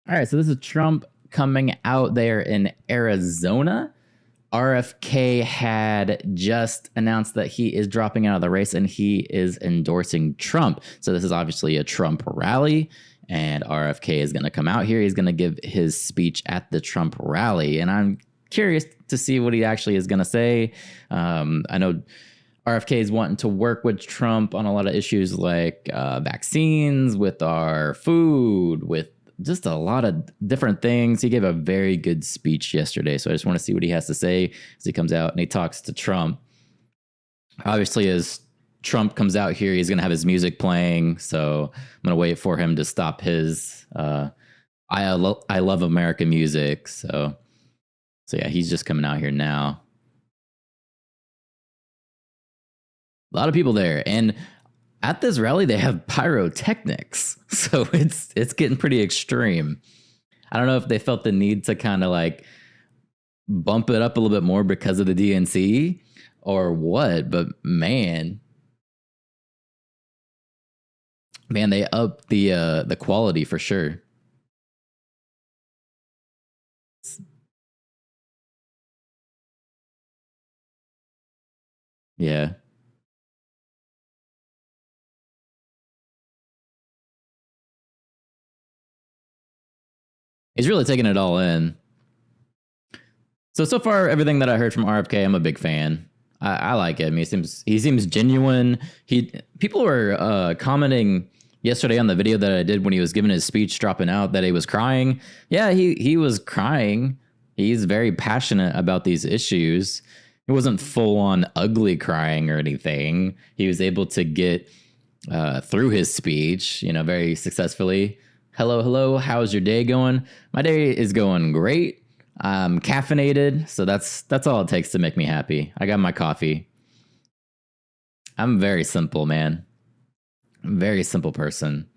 All right, so this is Trump coming out there in Arizona. RFK had just announced that he is dropping out of the race and he is endorsing Trump. So this is obviously a Trump rally, and RFK is going to come out here. He's going to give his speech at the Trump rally, and I'm curious to see what he actually is going to say. I know RFK is wanting to work with Trump on a lot of issues like vaccines, with our food, with just a lot of different things. He gave a very good speech yesterday, so I just want to see what he has to say as he comes out and he talks to Trump. Obviously, as Trump comes out here, he's going to have his music playing, so I'm going to wait for him to stop his I Love America music. So yeah, he's just coming out here now. A lot of people there, and at this rally they have pyrotechnics, so it's getting pretty extreme. I don't know if they felt the need to kind of like bump it up a little bit more because of the DNC or what, but man, they upped the quality for sure. Yeah. He's really taking it all in. So far, everything that I heard from RFK, I'm a big fan. I like him. He seems genuine. People were commenting yesterday on the video that I did when he was giving his speech, dropping out, that he was crying. Yeah, he was crying. He's very passionate about these issues. It wasn't full on ugly crying or anything. He was able to get through his speech, very successfully. Hello. How's your day going? My day is going great. I'm caffeinated, so that's all it takes to make me happy. I got my coffee. I'm very simple, man. I'm a very simple person.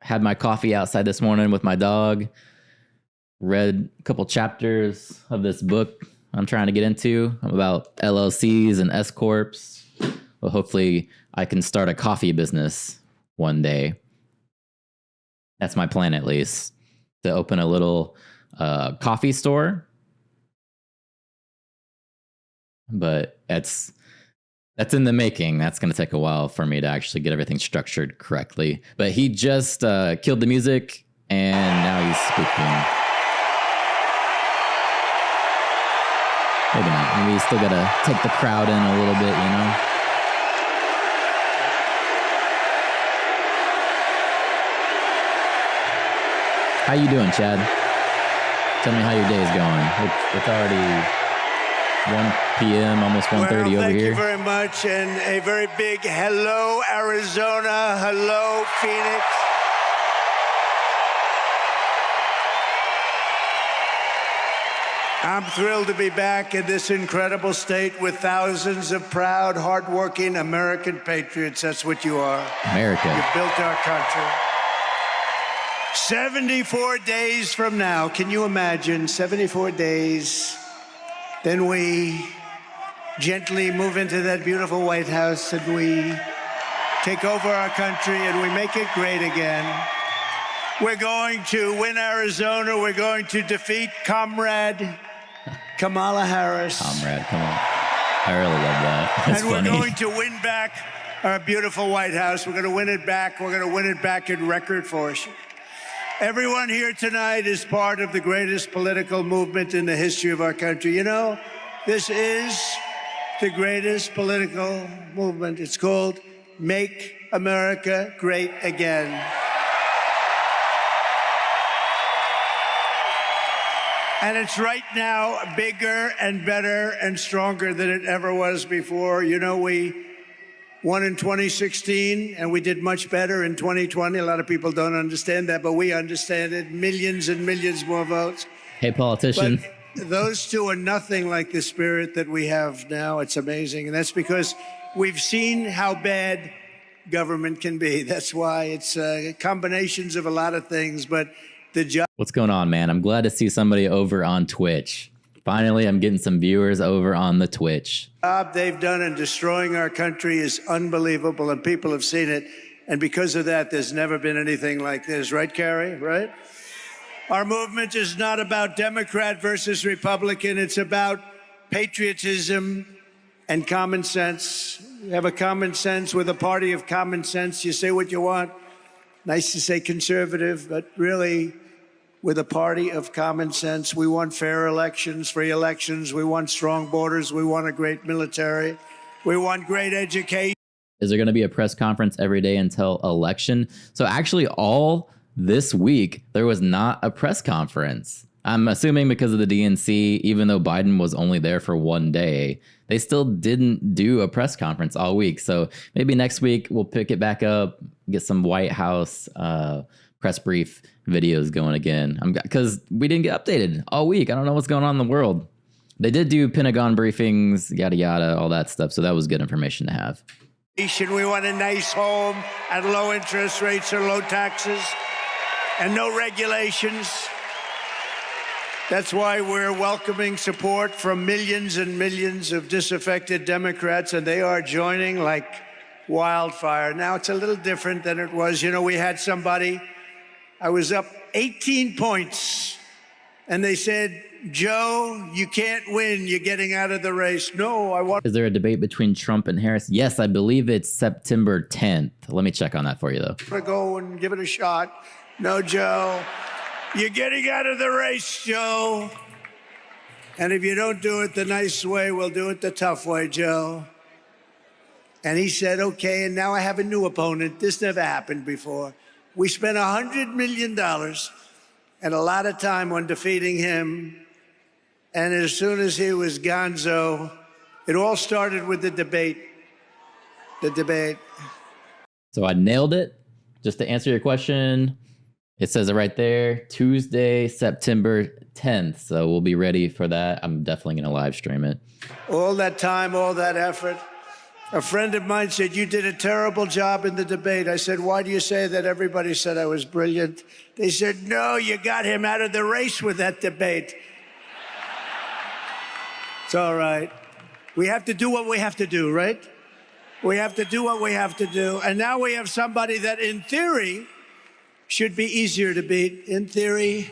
Had my coffee outside this morning with my dog. Read a couple chapters of this book I'm trying to get into about LLCs and S corps. Well, hopefully I can start a coffee business one day. That's my plan, at least, to open a little coffee store. But that's in the making. That's going to take a while for me to actually get everything structured correctly. But he just killed the music, and now he's speaking. Maybe not. Maybe he's still got to take the crowd in a little bit, How you doing, Chad? Tell me how your day is going. It's already 1 p.m., almost 1:30 over here. Thank you very much, and a very big hello, Arizona. Hello, Phoenix. I'm thrilled to be back in this incredible state with thousands of proud, hardworking American patriots. That's what you are. America. You built our country. 74 days from now, can you imagine? 74 days. Then we gently move into that beautiful White House and we take over our country and we make it great again. We're going to win Arizona. We're going to defeat Comrade Kamala Harris. Comrade, come on. I really love that. That's and we're funny. going to win back our beautiful White House. We're going to win it back. We're going to win it back in record force. Everyone here tonight is part of the greatest political movement in the history of our country. This is the greatest political movement. It's called Make America Great Again. And it's right now bigger and better and stronger than it ever was before. We won in 2016, and we did much better in 2020. A lot of people don't understand that, but we understand it. Millions and millions more votes. Hey, politician. But those two are nothing like the spirit that we have now. It's amazing. And that's because we've seen how bad government can be. That's why it's combinations of a lot of things, but the job. What's going on, man? I'm glad to see somebody over on Twitch. Finally, I'm getting some viewers over on the Twitch. The job they've done in destroying our country is unbelievable, and people have seen it. And because of that, there's never been anything like this. Right, Carrie? Right? Our movement is not about Democrat versus Republican. It's about patriotism and common sense. We have a common sense. We're the party of common sense. You say what you want. Nice to say conservative, but really, we're the party of common sense. We want fair elections, free elections. We want strong borders. We want a great military. We want great education. Is there going to be a press conference every day until election? So actually all this week, there was not a press conference. I'm assuming because of the DNC, even though Biden was only there for one day, they still didn't do a press conference all week. So maybe next week we'll pick it back up, get some White House press brief videos going again. Because we didn't get updated all week. I don't know what's going on in the world. They did do Pentagon briefings, yada, yada, all that stuff. So that was good information to have. We want a nice home at low interest rates or low taxes and no regulations. That's why we're welcoming support from millions and millions of disaffected Democrats, and they are joining like wildfire. Now, it's a little different than it was. You know, we had somebody, I was up 18 points, and they said, Joe, you can't win. You're getting out of the race. No, I want. Is there a debate between Trump and Harris? Yes, I believe it's September 10th. Let me check on that for you, though. To go and give it a shot. No, Joe. You're getting out of the race, Joe. And if you don't do it the nice way, we'll do it the tough way, Joe. And he said, okay, and now I have a new opponent. This never happened before. We spent $100 million and a lot of time on defeating him. And as soon as he was gonzo, it all started with the debate. The debate. So I nailed it. Just to answer your question, it says it right there, Tuesday, September 10th. So we'll be ready for that. I'm definitely going to live stream it. All that time, all that effort. A friend of mine said, you did a terrible job in the debate. I said, why do you say that? Everybody said I was brilliant. They said, no, you got him out of the race with that debate. It's all right. We have to do what we have to do, right? We have to do what we have to do. And now we have somebody that, in theory, should be easier to beat, in theory,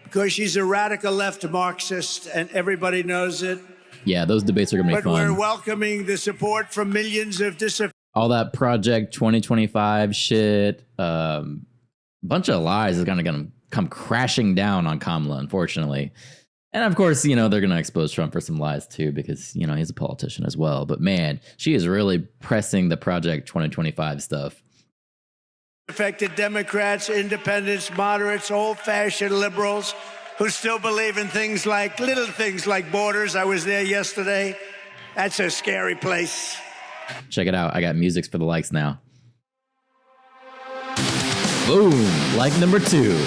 because she's a radical left Marxist, and everybody knows it. Yeah, those debates are going to be fun. But we're welcoming the support from millions of all that Project 2025 shit, bunch of lies is going to come crashing down on Kamala, unfortunately. And of course, you know, they're going to expose Trump for some lies too, because, you know, he's a politician as well. But man, she is really pressing the Project 2025 stuff. Affected Democrats, independents, moderates, old-fashioned liberals who still believe in things like, little things like borders. I was there yesterday. That's a scary place. Check it out. I got musics for the likes now. Boom. Like number 2.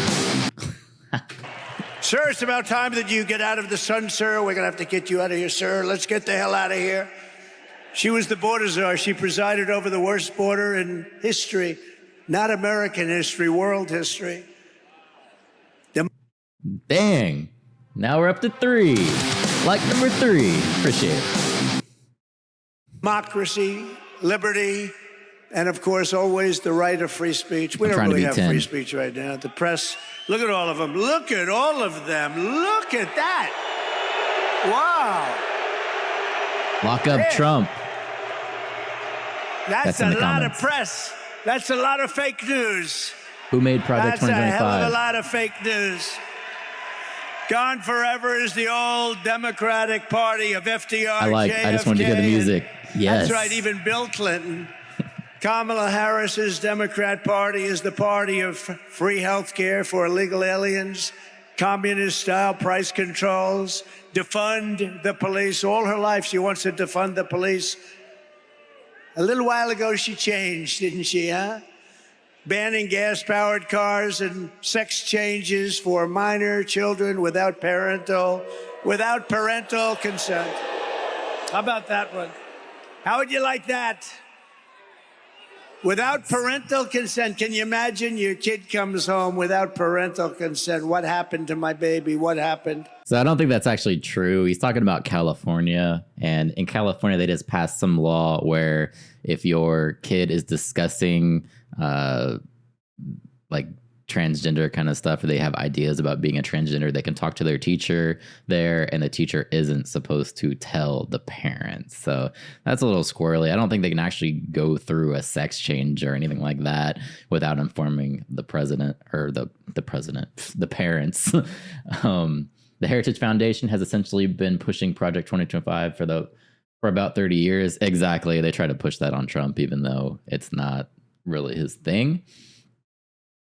Sir, it's about time that you get out of the sun, sir. We're going to have to get you out of here, sir. Let's get the hell out of here. She was the border czar. She presided over the worst border in history. Not American history, world history. Dang. Now we're up to 3. Like number 3. Appreciate it. Democracy, liberty, and of course, always the right of free speech. We don't really have free speech right now. The press, look at all of them. Look at all of them. Look at that. Wow. Lock up Trump. That's a lot of press. That's a lot of fake news. Who made Project 2025? That's a hell of a lot of fake news. Gone forever is the old Democratic Party of FDR, JFK. I just wanted to hear the music. Yes. That's right, even Bill Clinton. Kamala Harris's Democrat Party is the party of free health care for illegal aliens, communist-style price controls, defund the police. All her life she wants to defund the police. A little while ago she changed, didn't she, huh? Banning gas-powered cars and sex changes for minor children without parental consent. How about that one? How would you like that? Without parental consent. Can you imagine your kid comes home without parental consent? What happened to my baby? What happened? So I don't think that's actually true. He's talking about California. And in California, they just passed some law where if your kid is discussing like transgender kind of stuff, or they have ideas about being a transgender, they can talk to their teacher there, and the teacher isn't supposed to tell the parents. So that's a little squirrely. I don't think they can actually go through a sex change or anything like that without informing the president or the parents. The Heritage Foundation has essentially been pushing Project 2025 for about 30 years. Exactly. They try to push that on Trump, even though it's not really his thing.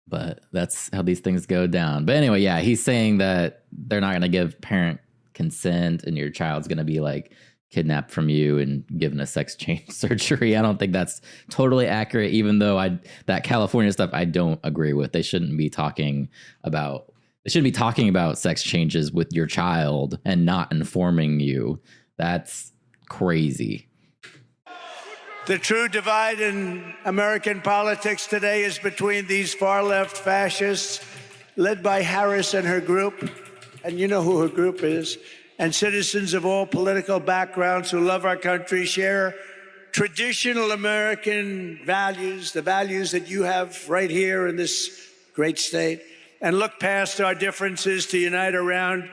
But that's how these things go down. But anyway, yeah, he's saying that they're not going to give parent consent and your child's going to be like kidnapped from you and given a sex change surgery. I don't think that's totally accurate, even though that California stuff I don't agree with. They shouldn't be talking about sex changes with your child and not informing you. That's crazy. The true divide in American politics today is between these far-left fascists, led by Harris and her group, and you know who her group is, and citizens of all political backgrounds who love our country, share traditional American values, the values that you have right here in this great state, and look past our differences to unite around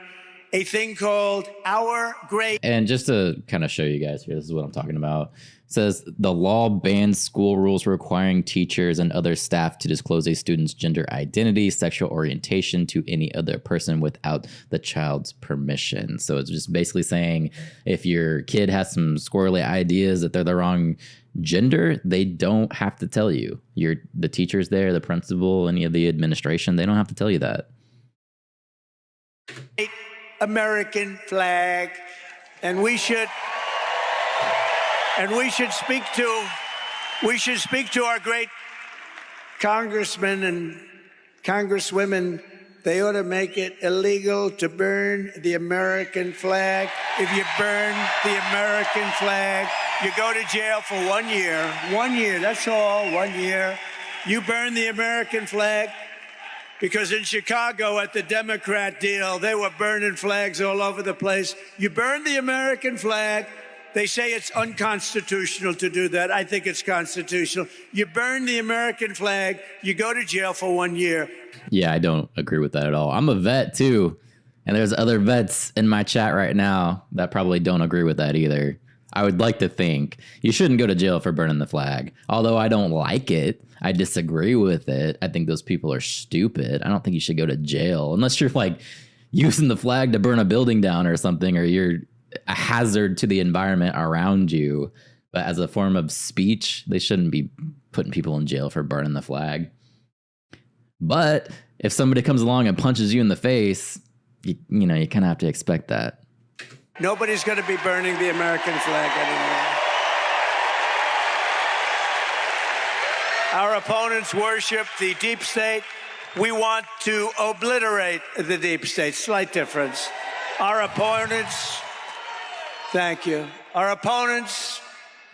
a thing called our great... And just to kind of show you guys here, this is what I'm talking about. It says the law bans school rules requiring teachers and other staff to disclose a student's gender identity, sexual orientation to any other person without the child's permission. So it's just basically saying if your kid has some squirrely ideas that they're the wrong gender, they don't have to tell you. The teachers there, the principal, any of the administration, they don't have to tell you that. American flag, and we should speak to our great congressmen and congresswomen. They ought to make it illegal to burn the American flag. If you burn the American flag, you go to jail for 1 year. 1 year, that's all, 1 year. You burn the American flag. Because in Chicago at the Democrat deal, they were burning flags all over the place. You burn the American flag. They say it's unconstitutional to do that. I think it's constitutional. You burn the American flag, you go to jail for 1 year. Yeah, I don't agree with that at all. I'm a vet too. And there's other vets in my chat right now that probably don't agree with that either. I would like to think you shouldn't go to jail for burning the flag. Although I don't like it, I disagree with it. I think those people are stupid. I don't think you should go to jail unless you're like using the flag to burn a building down or something, or you're a hazard to the environment around you. But as a form of speech, they shouldn't be putting people in jail for burning the flag. But if somebody comes along and punches you in the face, you kind of have to expect that. Nobody's going to be burning the American flag anymore. Our opponents worship the deep state. We want to obliterate the deep state. Slight difference. Our opponents, thank you. Our opponents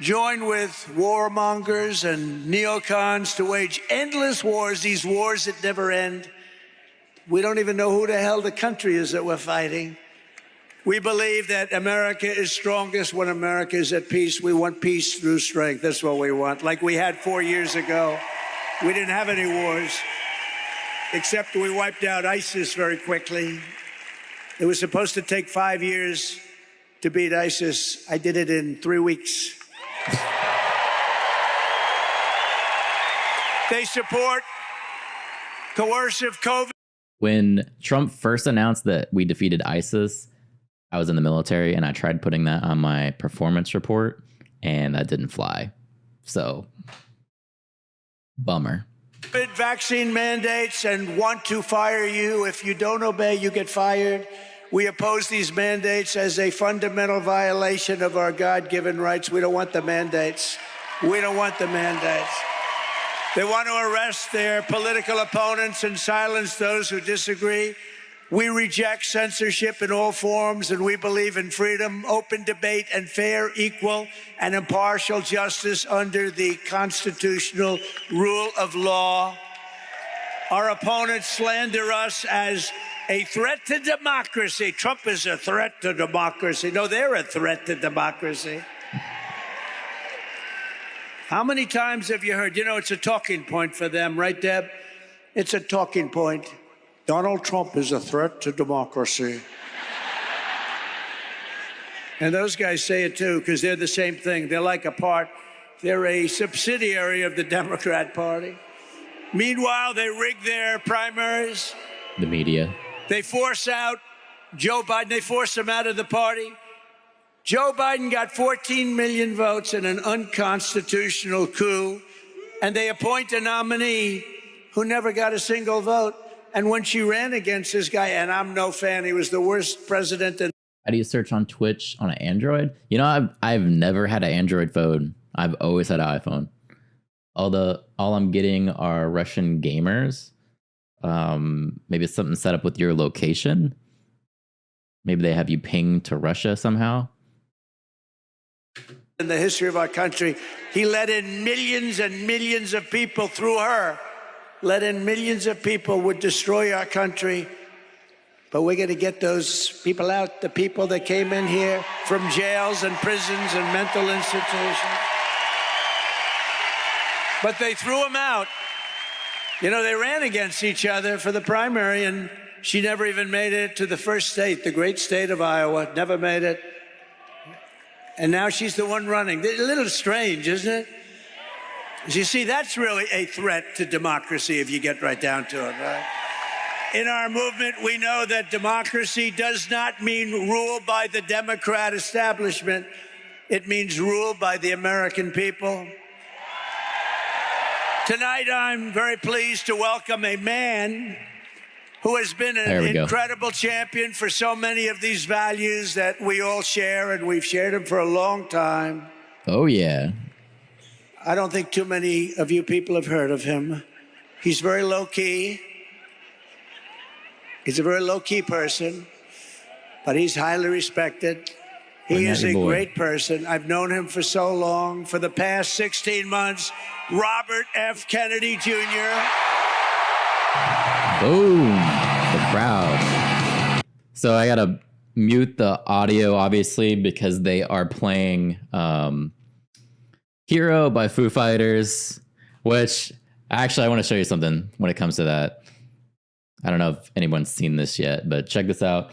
join with warmongers and neocons to wage endless wars, these wars that never end. We don't even know who the hell the country is that we're fighting. We believe that America is strongest when America is at peace. We want peace through strength. That's what we want. Like we had 4 years ago. We didn't have any wars, except we wiped out ISIS very quickly. It was supposed to take 5 years to beat ISIS. I did it in 3 weeks. They support coercive COVID. When Trump first announced that we defeated ISIS, I was in the military and I tried putting that on my performance report and that didn't fly. So, bummer. Vaccine mandates and want to fire you. If you don't obey, you get fired. We oppose these mandates as a fundamental violation of our God-given rights. We don't want the mandates. We don't want the mandates. They want to arrest their political opponents and silence those who disagree. We reject censorship in all forms, and we believe in freedom, open debate, and fair, equal, and impartial justice under the constitutional rule of law. Our opponents slander us as a threat to democracy. Trump is a threat to democracy. No, they're a threat to democracy. How many times have you heard, it's a talking point for them, right, Deb? It's a talking point. Donald Trump is a threat to democracy. And those guys say it too, because they're the same thing. They're like a part, they're a subsidiary of the Democrat Party. Meanwhile, they rig their primaries. The media. They force out Joe Biden. They force him out of the party. Joe Biden got 14 million votes in an unconstitutional coup, and they appoint a nominee who never got a single vote. And when she ran against this guy, and I'm no fan, he was the worst president. How do you search on Twitch on an Android? I've never had an Android phone. I've always had an iPhone. All I'm getting are Russian gamers. Maybe it's something set up with your location. Maybe they have you pinged to Russia somehow. In the history of our country, he let in millions and millions of people through her. Let in millions of people would destroy our country. But we're going to get those people out, the people that came in here from jails and prisons and mental institutions. But they threw them out. They ran against each other for the primary, and she never even made it to the first state, the great state of Iowa, never made it. And now she's the one running. A little strange, isn't it? You see, that's really a threat to democracy if you get right down to it, right? In our movement, we know that democracy does not mean rule by the Democrat establishment. It means rule by the American people. Tonight, I'm very pleased to welcome a man who has been an incredible champion for so many of these values that we all share, and we've shared them for a long time. Oh, yeah. I don't think too many of you people have heard of him. He's very low-key. He's a very low-key person, but he's highly respected. He is a great person. I've known him for so long. For the past 16 months, Robert F. Kennedy Jr. Boom. The crowd. So I got to mute the audio, obviously, because they are playing Hero by Foo Fighters, which actually I want to show you something when it comes to that. I don't know if anyone's seen this yet, but check this out.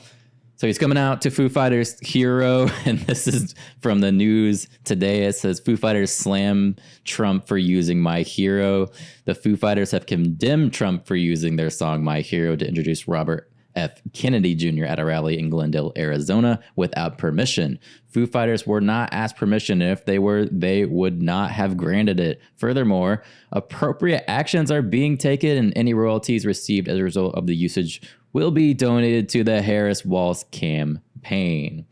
So he's coming out to Foo Fighters' Hero, and this is from the news today. It says, Foo Fighters slam Trump for using My Hero. The Foo Fighters have condemned Trump for using their song My Hero to introduce Robert F. Kennedy Jr. at a rally in Glendale, Arizona, without permission. Foo Fighters were not asked permission. If they were, they would not have granted it. Furthermore, appropriate actions are being taken, and any royalties received as a result of the usage will be donated to the Harris Walls campaign.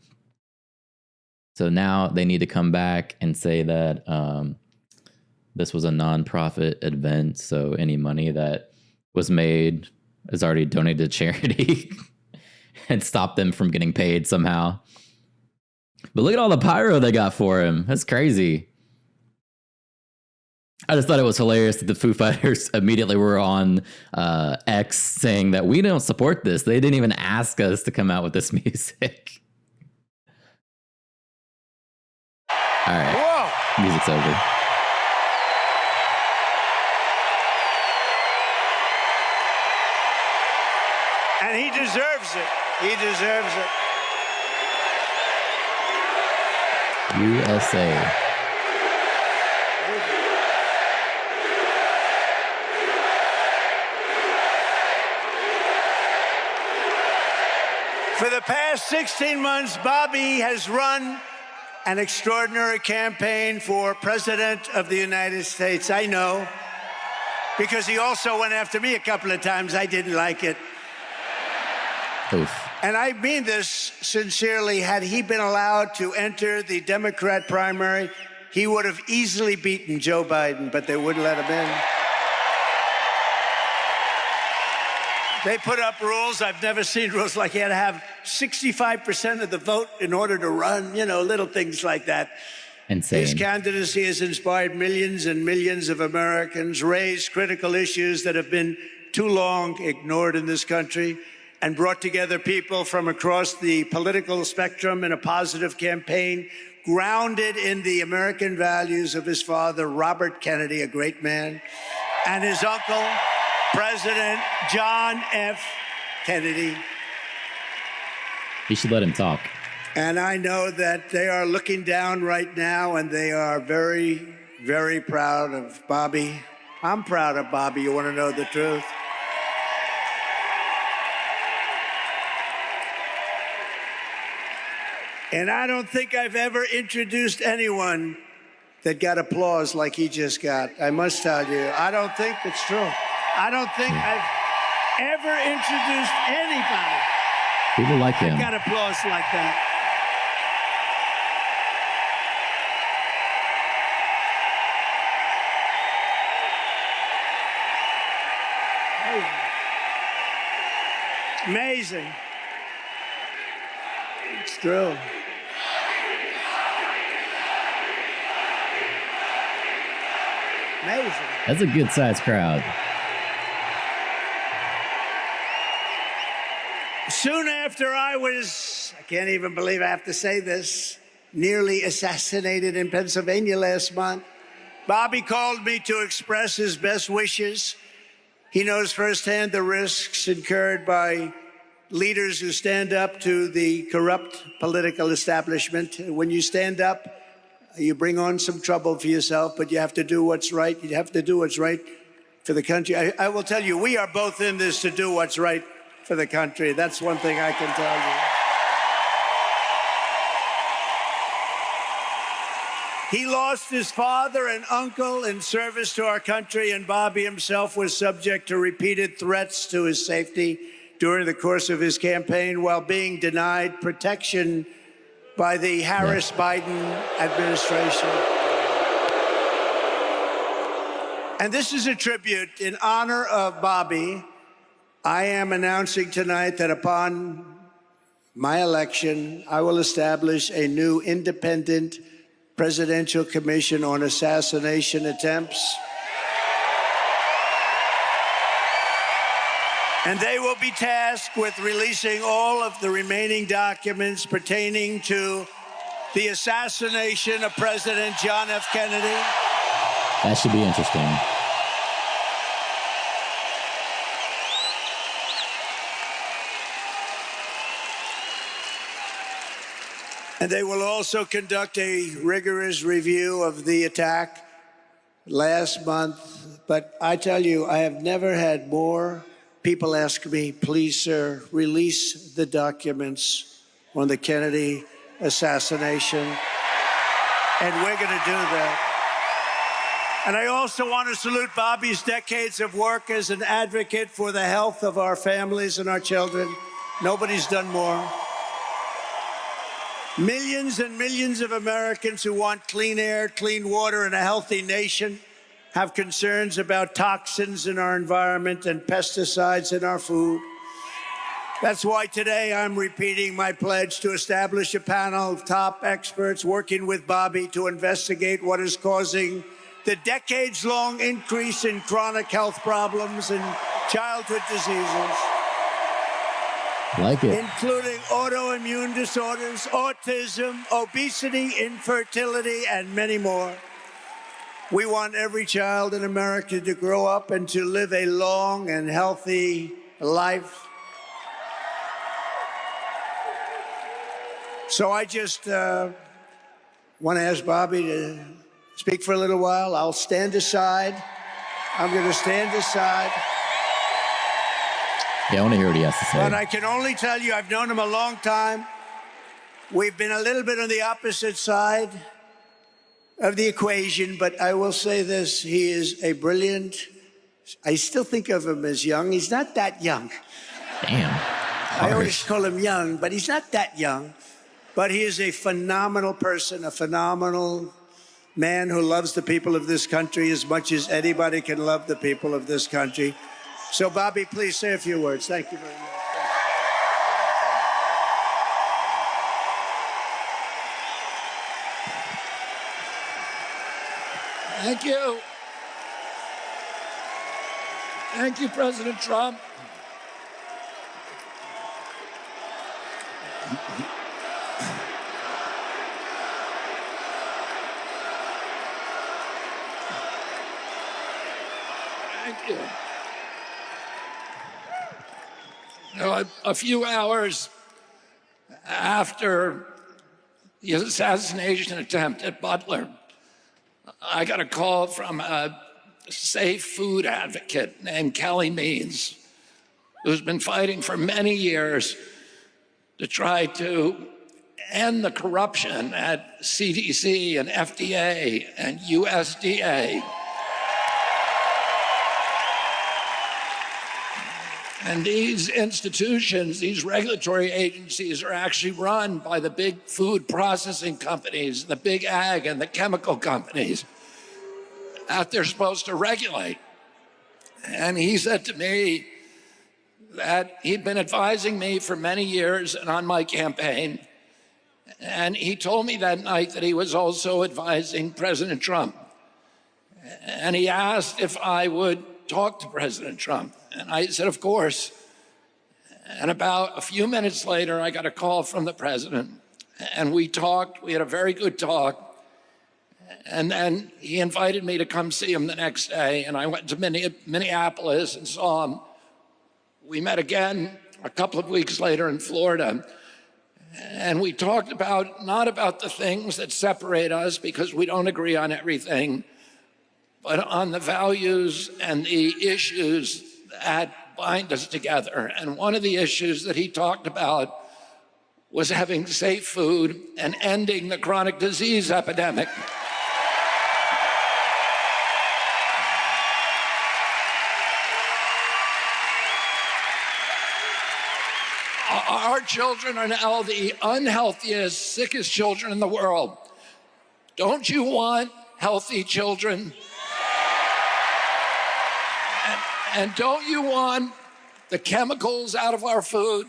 So now they need to come back and say that this was a nonprofit event, so any money that was made is already donated to charity and stop them from getting paid somehow. But look at all the pyro they got for him. That's crazy. I just thought it was hilarious that the Foo Fighters immediately were on X saying that we don't support this. They didn't even ask us to come out with this music. All right. Whoa. Music's over. And he deserves it. He deserves it. USA. For the past 16 months, Bobby has run an extraordinary campaign for President of the United States. I know, because he also went after me a couple of times. I didn't like it. Oof. And I mean this sincerely. Had he been allowed to enter the Democrat primary, he would have easily beaten Joe Biden, but they wouldn't let him in. They put up rules. I've never seen rules like he had to have 65% of the vote in order to run, you know, little things like that. Insane. His candidacy has inspired millions and millions of Americans, raised critical issues that have been too long ignored in this country, and brought together people from across the political spectrum in a positive campaign grounded in the American values of his father, Robert Kennedy, a great man, and his uncle, President John F. Kennedy. You should let him talk. And I know that they are looking down right now, and they are very, very proud of Bobby. I'm proud of Bobby. You want to know the truth? And I don't think I've ever introduced anyone that got applause like he just got. I must tell you, I don't think it's true. I don't think I've ever introduced anybody People like him. that got applause like that. Amazing. It's true. Amazing. That's a good sized crowd. Soon after I can't even believe I have to say this, nearly assassinated in Pennsylvania last month, Bobby called me to express his best wishes. He knows firsthand the risks incurred by leaders who stand up to the corrupt political establishment. When you stand up, you bring on some trouble for yourself, but you have to do what's right. You have to do what's right for the country. I will tell you, we are both in this to do what's right for the country. That's one thing I can tell you. He lost his father and uncle in service to our country, and Bobby himself was subject to repeated threats to his safety during the course of his campaign while being denied protection by the Harris-Biden administration. And this is a tribute in honor of Bobby. I am announcing tonight that upon my election, I will establish a new independent presidential commission on assassination attempts. And they will be tasked with releasing all of the remaining documents pertaining to the assassination of President John F. Kennedy. That should be interesting. And they will also conduct a rigorous review of the attack last month. But I tell you, I have never had more people ask me, please, sir, release the documents on the Kennedy assassination. And we're going to do that. And I also want to salute Bobby's decades of work as an advocate for the health of our families and our children. Nobody's done more. Millions and millions of Americans who want clean air, clean water, and a healthy nation have concerns about toxins in our environment and pesticides in our food. That's why today I'm repeating my pledge to establish a panel of top experts working with Bobby to investigate what is causing the decades-long increase in chronic health problems and childhood diseases. Like it. Including autoimmune disorders, autism, obesity, infertility, and many more. We want every child in America to grow up and to live a long and healthy life. So I just want to ask Bobby to speak for a little while. I'll stand aside. I'm going to stand aside. Yeah, I want to hear what he has to say. But I can only tell you, I've known him a long time. We've been a little bit on the opposite side of the equation, but I will say this, he is a brilliant, I still think of him as young. He's not that young. Damn. I always call him young, but he's not that young. But he is a phenomenal person, a phenomenal man who loves the people of this country as much as anybody can love the people of this country. So, Bobby, please say a few words. Thank you very much. Thank you. Thank you, President Trump. A few hours after the assassination attempt at Butler, I got a call from a safe food advocate named Kelly Means, who's been fighting for many years to try to end the corruption at CDC and FDA and USDA. And these institutions, these regulatory agencies, are actually run by the big food processing companies, the big ag and the chemical companies that they're supposed to regulate. And he said to me that he'd been advising me for many years and on my campaign. And he told me that night that he was also advising President Trump. And he asked if I would talk to President Trump. And I said, of course. And about a few minutes later, I got a call from the president. And we talked. We had a very good talk. And then he invited me to come see him the next day. And I went to Minneapolis and saw him. We met again a couple of weeks later in Florida. And we talked about, not about the things that separate us because we don't agree on everything, but on the values and the issues that bind us together. And one of the issues that he talked about was having safe food and ending the chronic disease epidemic. Our children are now the unhealthiest, sickest children in the world. Don't you want healthy children? And don't you want the chemicals out of our food?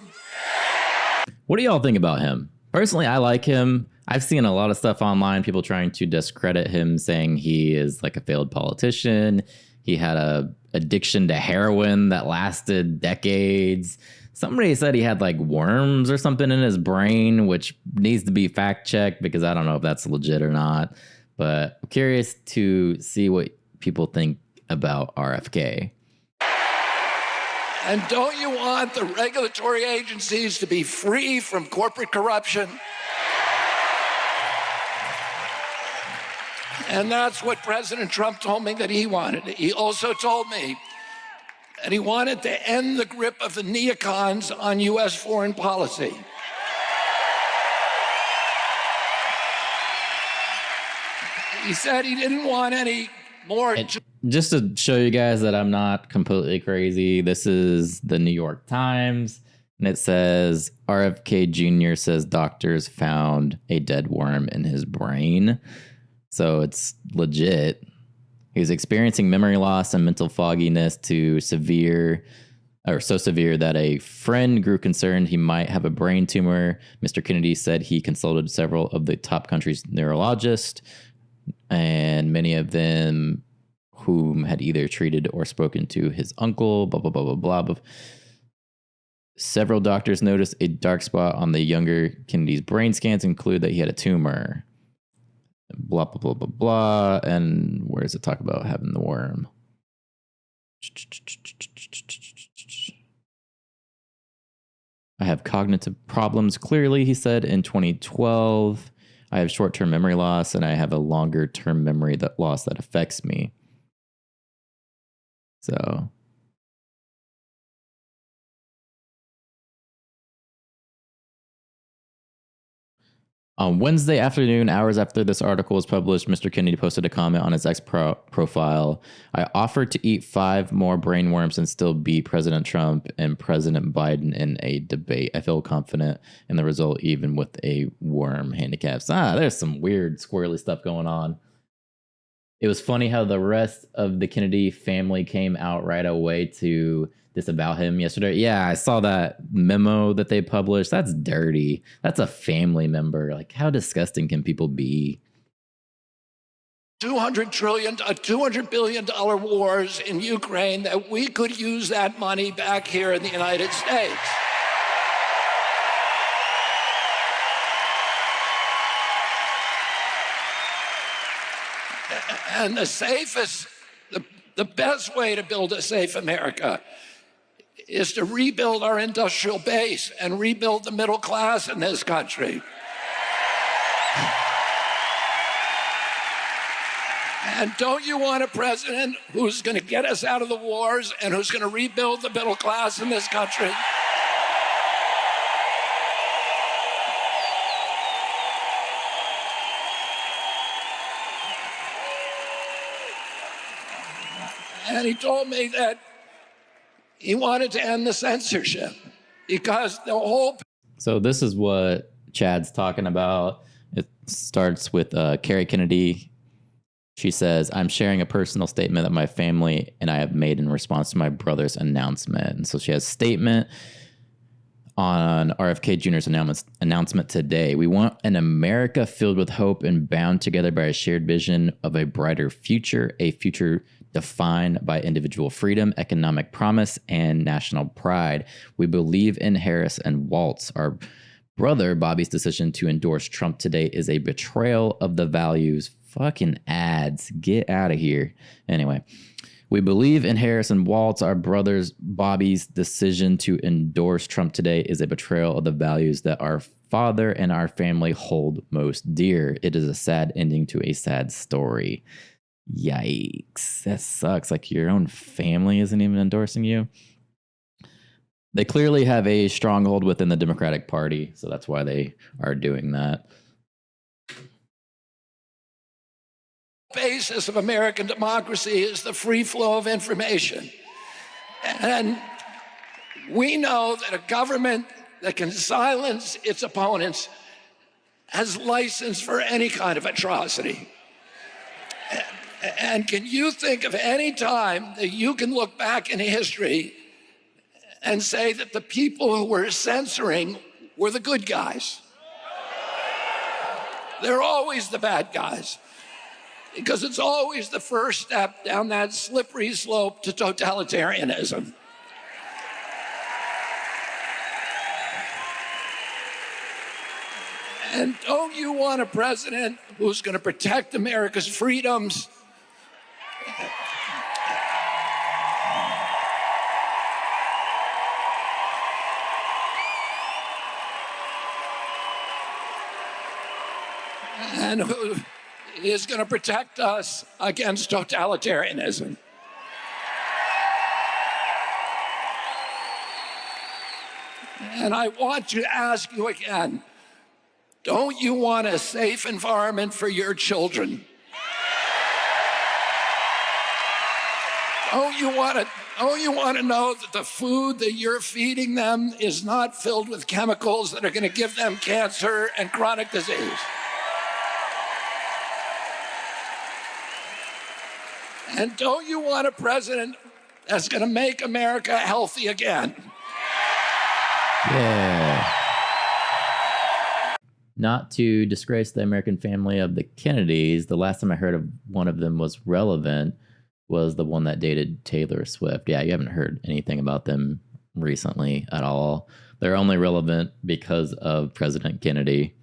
What do y'all think about him? Personally, I like him. I've seen a lot of stuff online, people trying to discredit him, saying he is like a failed politician. He had a addiction to heroin that lasted decades. Somebody said he had like worms or something in his brain, which needs to be fact checked because I don't know if that's legit or not. But I'm curious to see what people think about RFK. And don't you want the regulatory agencies to be free from corporate corruption? And that's what President Trump told me that he wanted. He also told me that he wanted to end the grip of the neocons on U.S. foreign policy. He said he didn't want any more. Just to show you guys that I'm not completely crazy, this is the New York Times, and it says RFK Jr. says doctors found a dead worm in his brain. So it's legit. He was experiencing memory loss and mental fogginess so severe that a friend grew concerned he might have a brain tumor. Mr. Kennedy said he consulted several of the top country's neurologists, and many of them whom had either treated or spoken to his uncle, blah, blah, blah, blah, blah. Several doctors noticed a dark spot on the younger Kennedy's brain scans include that he had a tumor. Blah, blah, blah, blah, blah. And where does it talk about having the worm? I have cognitive problems, clearly, he said in 2012. I have short-term memory loss, and I have a longer-term memory loss that affects me. So on Wednesday afternoon, hours after this article was published, Mr. Kennedy posted a comment on his X profile. I offered to eat 5 more brainworms and still beat President Trump and President Biden in a debate. I feel confident in the result, even with a worm handicaps. There's some weird squirrely stuff going on. It was funny how the rest of the Kennedy family came out right away to disavow him yesterday. Yeah, I saw that memo that they published. That's dirty. That's a family member. Like, how disgusting can people be? $200 billion wars in Ukraine, that we could use that money back here in the United States. And the best way to build a safe America is to rebuild our industrial base and rebuild the middle class in this country. And don't you want a president who's going to get us out of the wars and who's going to rebuild the middle class in this country? And he told me that he wanted to end the censorship because the whole... So this is what Chad's talking about. It starts with Carrie Kennedy. She says, I'm sharing a personal statement that my family and I have made in response to my brother's announcement. And so she has a statement on RFK Jr.'s announcement today. We want an America filled with hope and bound together by a shared vision of a brighter future, a future defined by individual freedom, economic promise, and national pride. We believe in Harris and Waltz. Our brother Bobby's decision to endorse Trump today is a betrayal of the values. Fucking ads. Get out of here. Anyway, we believe in Harris and Waltz. Our brother's Bobby's decision to endorse Trump today is a betrayal of the values that our father and our family hold most dear. It is a sad ending to a sad story. Yikes. That sucks. Like your own family isn't even endorsing you. They clearly have a stronghold within the Democratic Party, so that's why they are doing that. Basis of American democracy is the free flow of information. And we know that a government that can silence its opponents has license for any kind of atrocity. And can you think of any time that you can look back in history and say that the people who were censoring were the good guys? They're always the bad guys, because it's always the first step down that slippery slope to totalitarianism. And don't you want a president who's going to protect America's freedoms? And who is going to protect us against totalitarianism? And I want to ask you again, don't you want a safe environment for your children? Don't you want to know that the food that you're feeding them is not filled with chemicals that are going to give them cancer and chronic disease? And don't you want a president that's going to make America healthy again? Yeah. Not to disgrace the American family of the Kennedys, the last time I heard of one of them was relevant was the one that dated Taylor Swift. Yeah, you haven't heard anything about them recently at all. They're only relevant because of President Kennedy.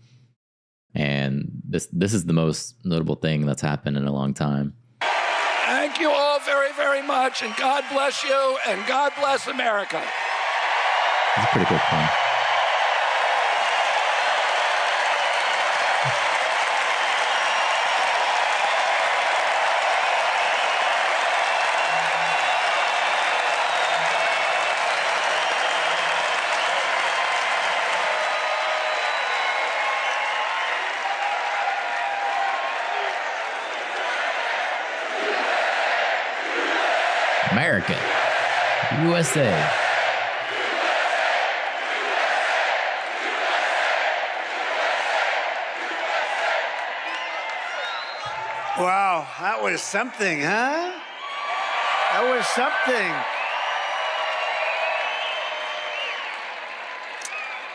And this is the most notable thing that's happened in a long time. Thank you all very, very much, and God bless you, and God bless America. It's a pretty good one. America, USA. Wow, that was something, huh? That was something.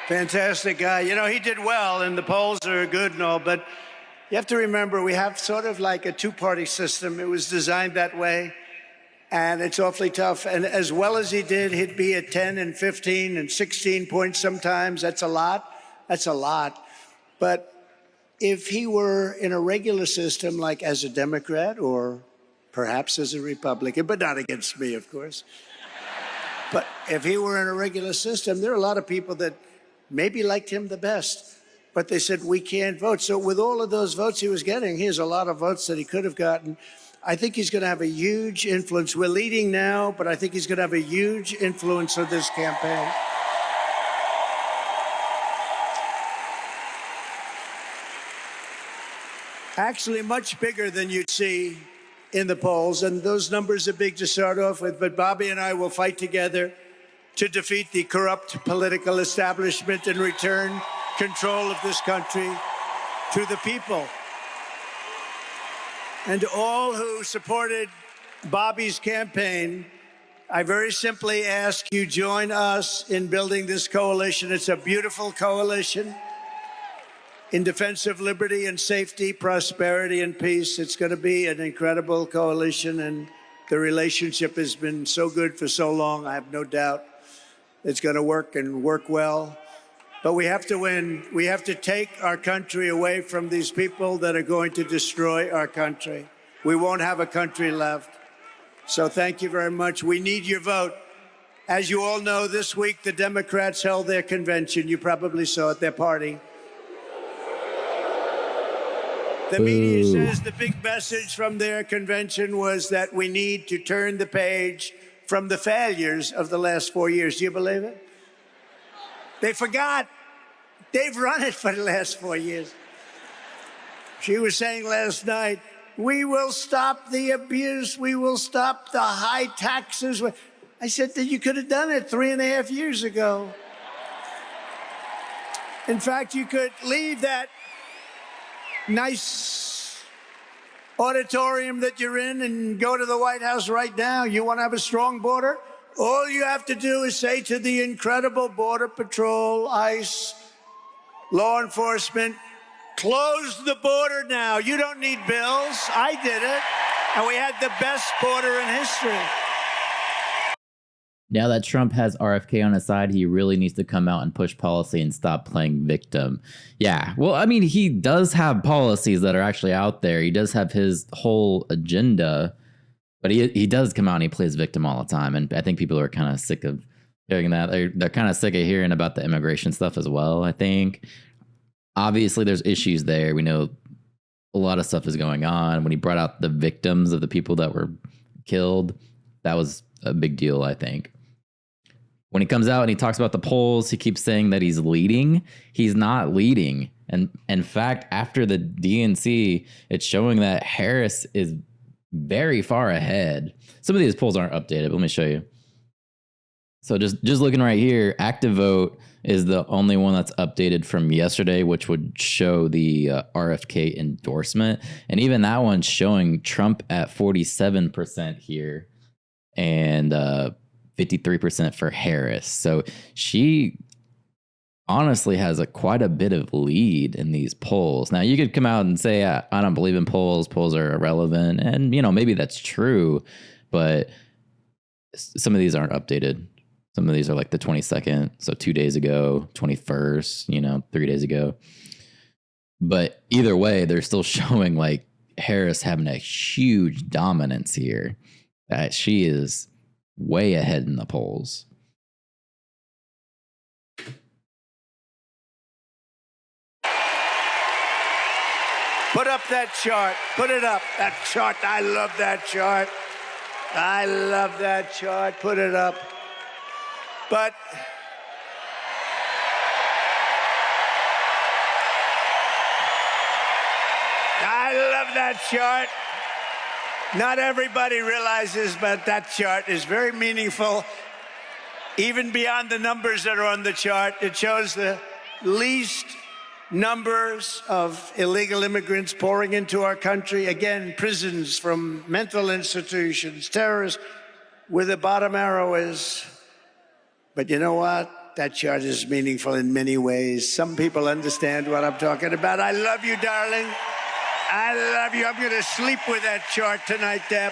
Fantastic guy. You know, he did well, and the polls are good and all, but you have to remember we have sort of like a two-party system. It was designed that way, and it's awfully tough. And as well as he did, he'd be at 10 and 15 and 16 points sometimes. That's a lot. That's a lot. But if he were in a regular system, like as a Democrat or perhaps as a Republican, but not against me, of course, But if he were in a regular system, there are a lot of people that maybe liked him the best, but they said, we can't vote. So with all of those votes he was getting, here's a lot of votes that he could have gotten. I think he's going to have a huge influence. We're leading now, but I think he's going to have a huge influence on this campaign. Actually, much bigger than you'd see in the polls, and those numbers are big to start off with, but Bobby and I will fight together to defeat the corrupt political establishment and return control of this country to the people. And to all who supported Bobby's campaign, I very simply ask you join us in building this coalition. It's a beautiful coalition in defense of liberty and safety, prosperity and peace. It's going to be an incredible coalition, and the relationship has been so good for so long. I have no doubt it's going to work and work well. But we have to win. We have to take our country away from these people that are going to destroy our country. We won't have a country left. So thank you very much. We need your vote. As you all know, this week the Democrats held their convention. You probably saw it, their party. The media says the big message from their convention was that we need to turn the page from the failures of the last 4 years. Do you believe it? They forgot. They've run it for the last 4 years. She was saying last night, we will stop the abuse. We will stop the high taxes. I said that you could have done it 3.5 years ago. In fact, you could leave that nice auditorium that you're in and go to the White House right now. You want to have a strong border? All you have to do is say to the incredible Border Patrol, ICE, law enforcement, close the border now. You don't need bills. I did it. And we had the best border in history. Now that Trump has RFK on his side, he really needs to come out and push policy and stop playing victim. Yeah, well, I mean, he does have policies that are actually out there. He does have his whole agenda, but he does come out and he plays victim all the time. And I think people are kind of sick of hearing that. They're kind of sick of hearing about the immigration stuff as well, I think. Obviously, there's issues there. We know a lot of stuff is going on. When he brought out the victims of the people that were killed, that was a big deal, I think. When he comes out and he talks about the polls, he keeps saying that he's leading. He's not leading. And in fact, after the DNC, it's showing that Harris is very far ahead. Some of these polls aren't updated, but let me show you. So just looking right here, Active Vote is the only one that's updated from yesterday, which would show the RFK endorsement. And even that one's showing Trump at 47% here and 53% for Harris. So she honestly has quite a bit of lead in these polls. Now, you could come out and say, I don't believe in polls. Polls are irrelevant. And, you know, maybe that's true, but some of these aren't updated. Some of these are like the 22nd, so 2 days ago, 21st, you know, 3 days ago. But either way, they're still showing like Harris having a huge dominance here. That she is way ahead in the polls. Put up that chart. Put it up. That chart. I love that chart. I love that chart. Put it up. But I love that chart. Not everybody realizes, but that chart is very meaningful. Even beyond the numbers that are on the chart, it shows the least numbers of illegal immigrants pouring into our country. Again, prisons from mental institutions, terrorists, where the bottom arrow is. But you know what? That chart is meaningful in many ways. Some people understand what I'm talking about. I love you, darling. I love you. I'm going to sleep with that chart tonight, Deb.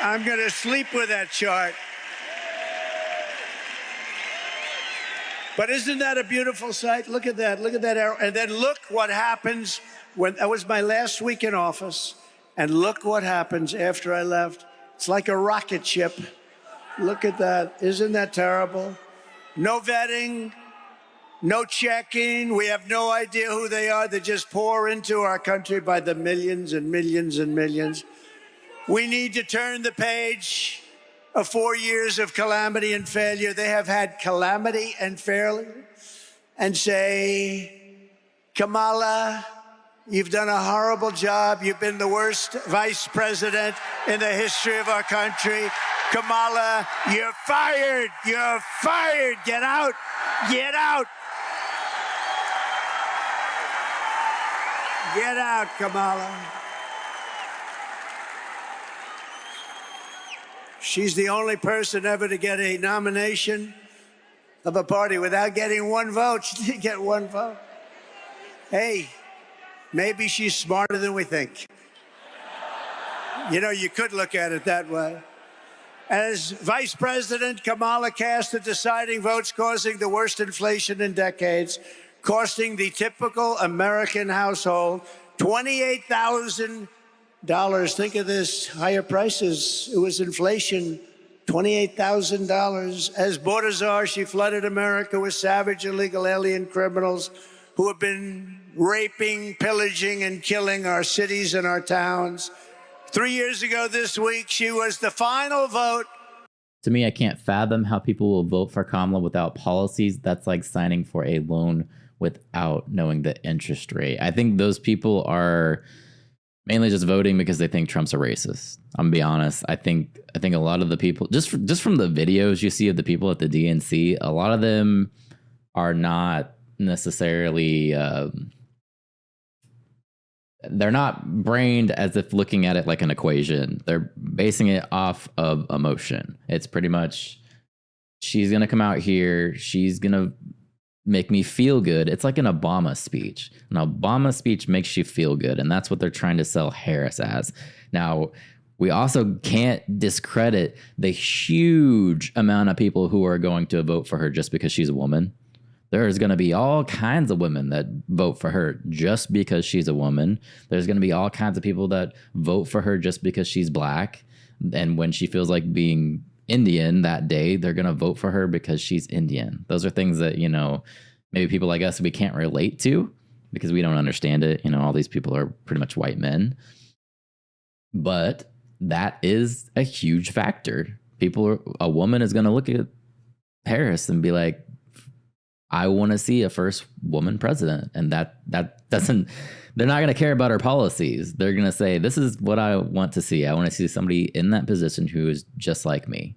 I'm going to sleep with that chart. But isn't that a beautiful sight? Look at that. Look at that arrow. And then look what happens when that was my last week in office. And look what happens after I left. It's like a rocket ship. Look at that. Isn't that terrible? No vetting, no checking. We have no idea who they are. They just pour into our country by the millions and millions and millions. We need to turn the page of 4 years of calamity and failure. They have had calamity and failure, and say, Kamala, you've done a horrible job. You've been the worst vice president in the history of our country. Kamala, you're fired. You're fired. Get out. Get out. Get out, Kamala. She's the only person ever to get a nomination of a party without getting one vote. She didn't get one vote. Hey, maybe she's smarter than we think. You know, you could look at it that way. As vice president, Kamala cast the deciding votes, causing the worst inflation in decades, costing the typical American household $28,000. Think of this, higher prices. It was inflation, $28,000. As border czar, she flooded America with savage illegal alien criminals who have been raping, pillaging, and killing our cities and our towns. 3 years ago this week, she was the final vote. To me, I can't fathom how people will vote for Kamala without policies. That's like signing for a loan without knowing the interest rate. I think those people are mainly just voting because they think Trump's a racist. I'm gonna be honest. I think a lot of the people, just from the videos you see of the people at the DNC, a lot of them are not necessarily they're not brained as if looking at it like an equation. They're basing it off of emotion. It's pretty much, she's gonna come out here, she's gonna make me feel good. It's like an Obama speech. An Obama speech makes you feel good, and that's what they're trying to sell Harris as. Now, we also can't discredit the huge amount of people who are going to vote for her just because she's a woman. There's going to be all kinds of women that vote for her just because she's a woman. There's going to be all kinds of people that vote for her just because she's black. And when she feels like being Indian that day, they're going to vote for her because she's Indian. Those are things that, you know, maybe people like us, we can't relate to because we don't understand it. You know, all these people are pretty much white men. But that is a huge factor. A woman is going to look at Harris and be like, I want to see a first woman president. And that doesn't, they're not going to care about her policies. They're going to say, this is what I want to see. I want to see somebody in that position who is just like me.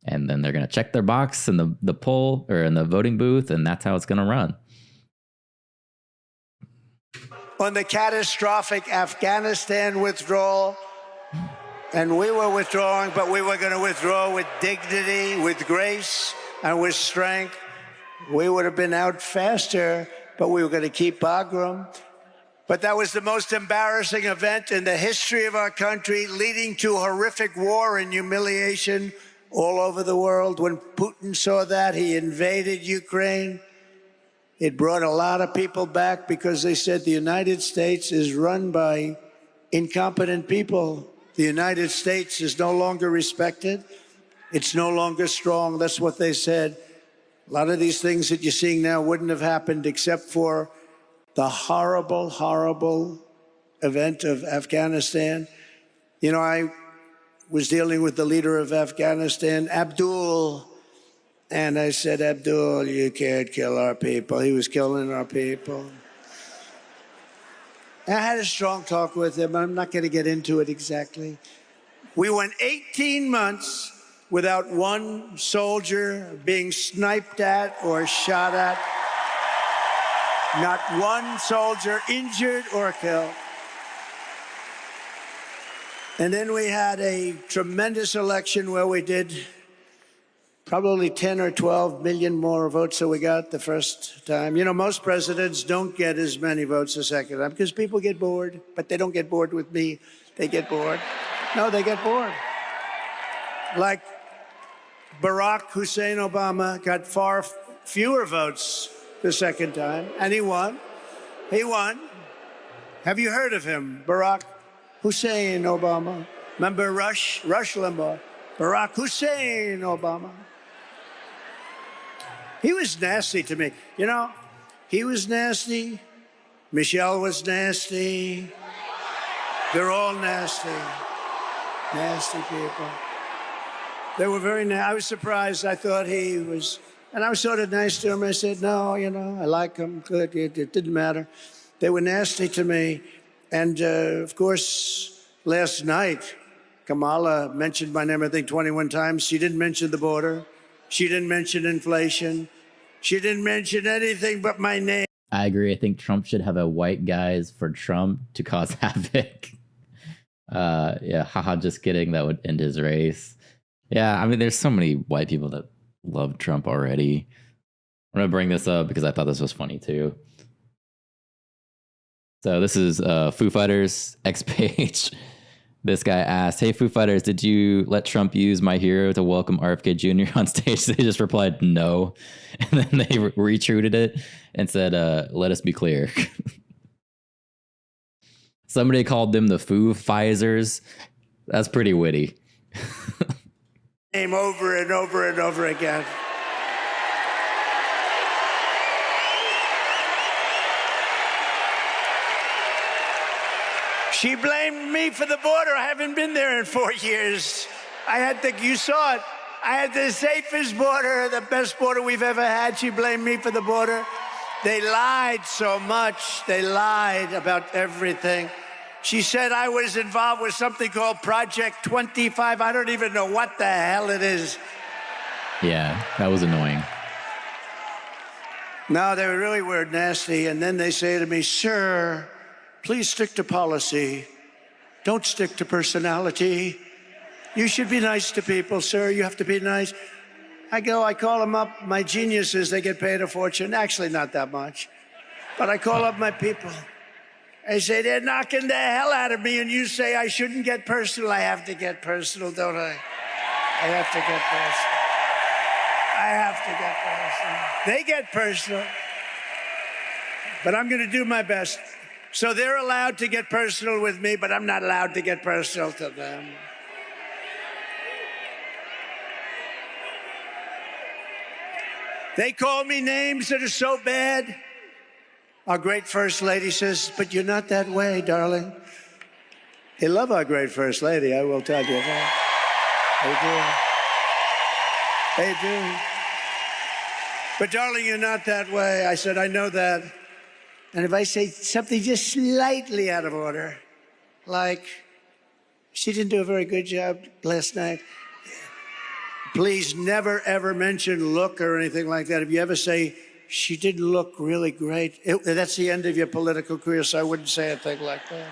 And then they're going to check their box in the poll or in the voting booth. And that's how it's going to run. On the catastrophic Afghanistan withdrawal, and we were withdrawing, but we were going to withdraw with dignity, with grace, and with strength. We would have been out faster, but we were going to keep Bagram. But that was the most embarrassing event in the history of our country, leading to horrific war and humiliation all over the world. When Putin saw that, he invaded Ukraine. It brought a lot of people back because they said the United States is run by incompetent people. The United States is no longer respected. It's no longer strong. That's what they said. A lot of these things that you're seeing now wouldn't have happened except for the horrible, horrible event of Afghanistan. You know, I was dealing with the leader of Afghanistan, Abdul, and I said, Abdul, you can't kill our people. He was killing our people. And I had a strong talk with him. I'm not going to get into it exactly. We went 18 months without one soldier being sniped at or shot at. Not one soldier injured or killed. And then we had a tremendous election where we did probably 10 or 12 million more votes than we got the first time. You know, most presidents don't get as many votes the second time because people get bored, but they don't get bored with me. They get bored. No, they get bored. Like Barack Hussein Obama got far fewer votes the second time, and he won. He won. Have you heard of him, Barack Hussein Obama? Remember Rush Limbaugh? Barack Hussein Obama. He was nasty to me. You know, he was nasty. Michelle was nasty. They're all nasty. Nasty people. They were very nasty. I was surprised. I thought he was, and I was sort of nice to him. I said, no, you know, I like him. Good. It didn't matter. They were nasty to me. And of course, last night, Kamala mentioned my name, I think, 21 times. She didn't mention the border. She didn't mention inflation. She didn't mention anything but my name. I agree. I think Trump should have a white guys for Trump to cause havoc. Yeah, haha, just kidding. That would end his race. Yeah, I mean, there's so many white people that love Trump already. I'm going to bring this up because I thought this was funny too. So this is Foo Fighters X page. This guy asked, hey, Foo Fighters, did you let Trump use My Hero to welcome RFK Jr. on stage? They just replied, no. And then they retweeted it and said, let us be clear. Somebody called them the Foo Fighters. That's pretty witty. Name over and over and over again. She blamed me for the border. I haven't been there in 4 years. You saw it. I had the safest border, the best border we've ever had. She blamed me for the border. They lied so much. They lied about everything. She said I was involved with something called Project 25. I don't even know what the hell it is. Yeah, that was annoying. No, they really were nasty. And then they say to me, sir, please stick to policy. Don't stick to personality. You should be nice to people, sir. You have to be nice. I call them up. My geniuses, they get paid a fortune. Actually, not that much. But I call up my people. I say, they're knocking the hell out of me, and you say I shouldn't get personal. I have to get personal, don't I? I have to get personal. I have to get personal. They get personal. But I'm going to do my best. So they're allowed to get personal with me, but I'm not allowed to get personal to them. They call me names that are so bad. Our great First Lady says, but you're not that way, darling. They love our great First Lady, I will tell you that. They do. They do. But darling, you're not that way. I said, I know that. And if I say something just slightly out of order, like, she didn't do a very good job last night, please never, ever mention look or anything like that. If you ever say, she didn't look really great, that's the end of your political career, so I wouldn't say a thing like that.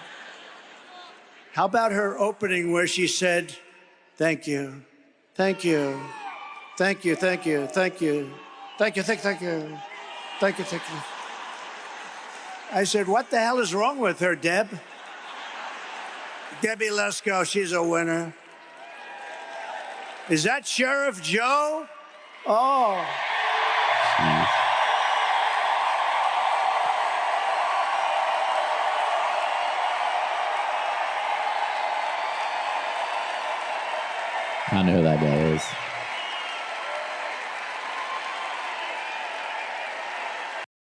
How about her opening where she said, thank you, thank you, thank you, thank you, thank you, thank you, thank you, thank you, thank you. I said, what the hell is wrong with her, Deb? Debbie Lesko, she's a winner. Is that Sheriff Joe? Oh. Jeez. I don't know who that guy is.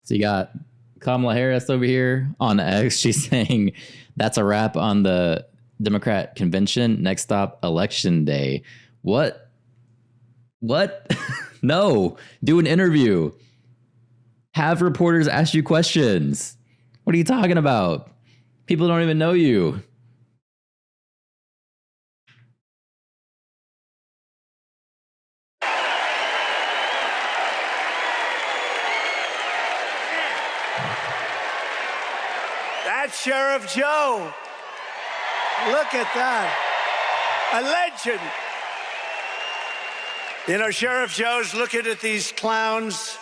So you got Kamala Harris over here on X. She's saying that's a wrap on the Democrat convention. Next stop, election day. What? No. Do an interview. Have reporters ask you questions. What are you talking about? People don't even know you. That's Sheriff Joe. Look at that. A legend. You know, Sheriff Joe's looking at these clowns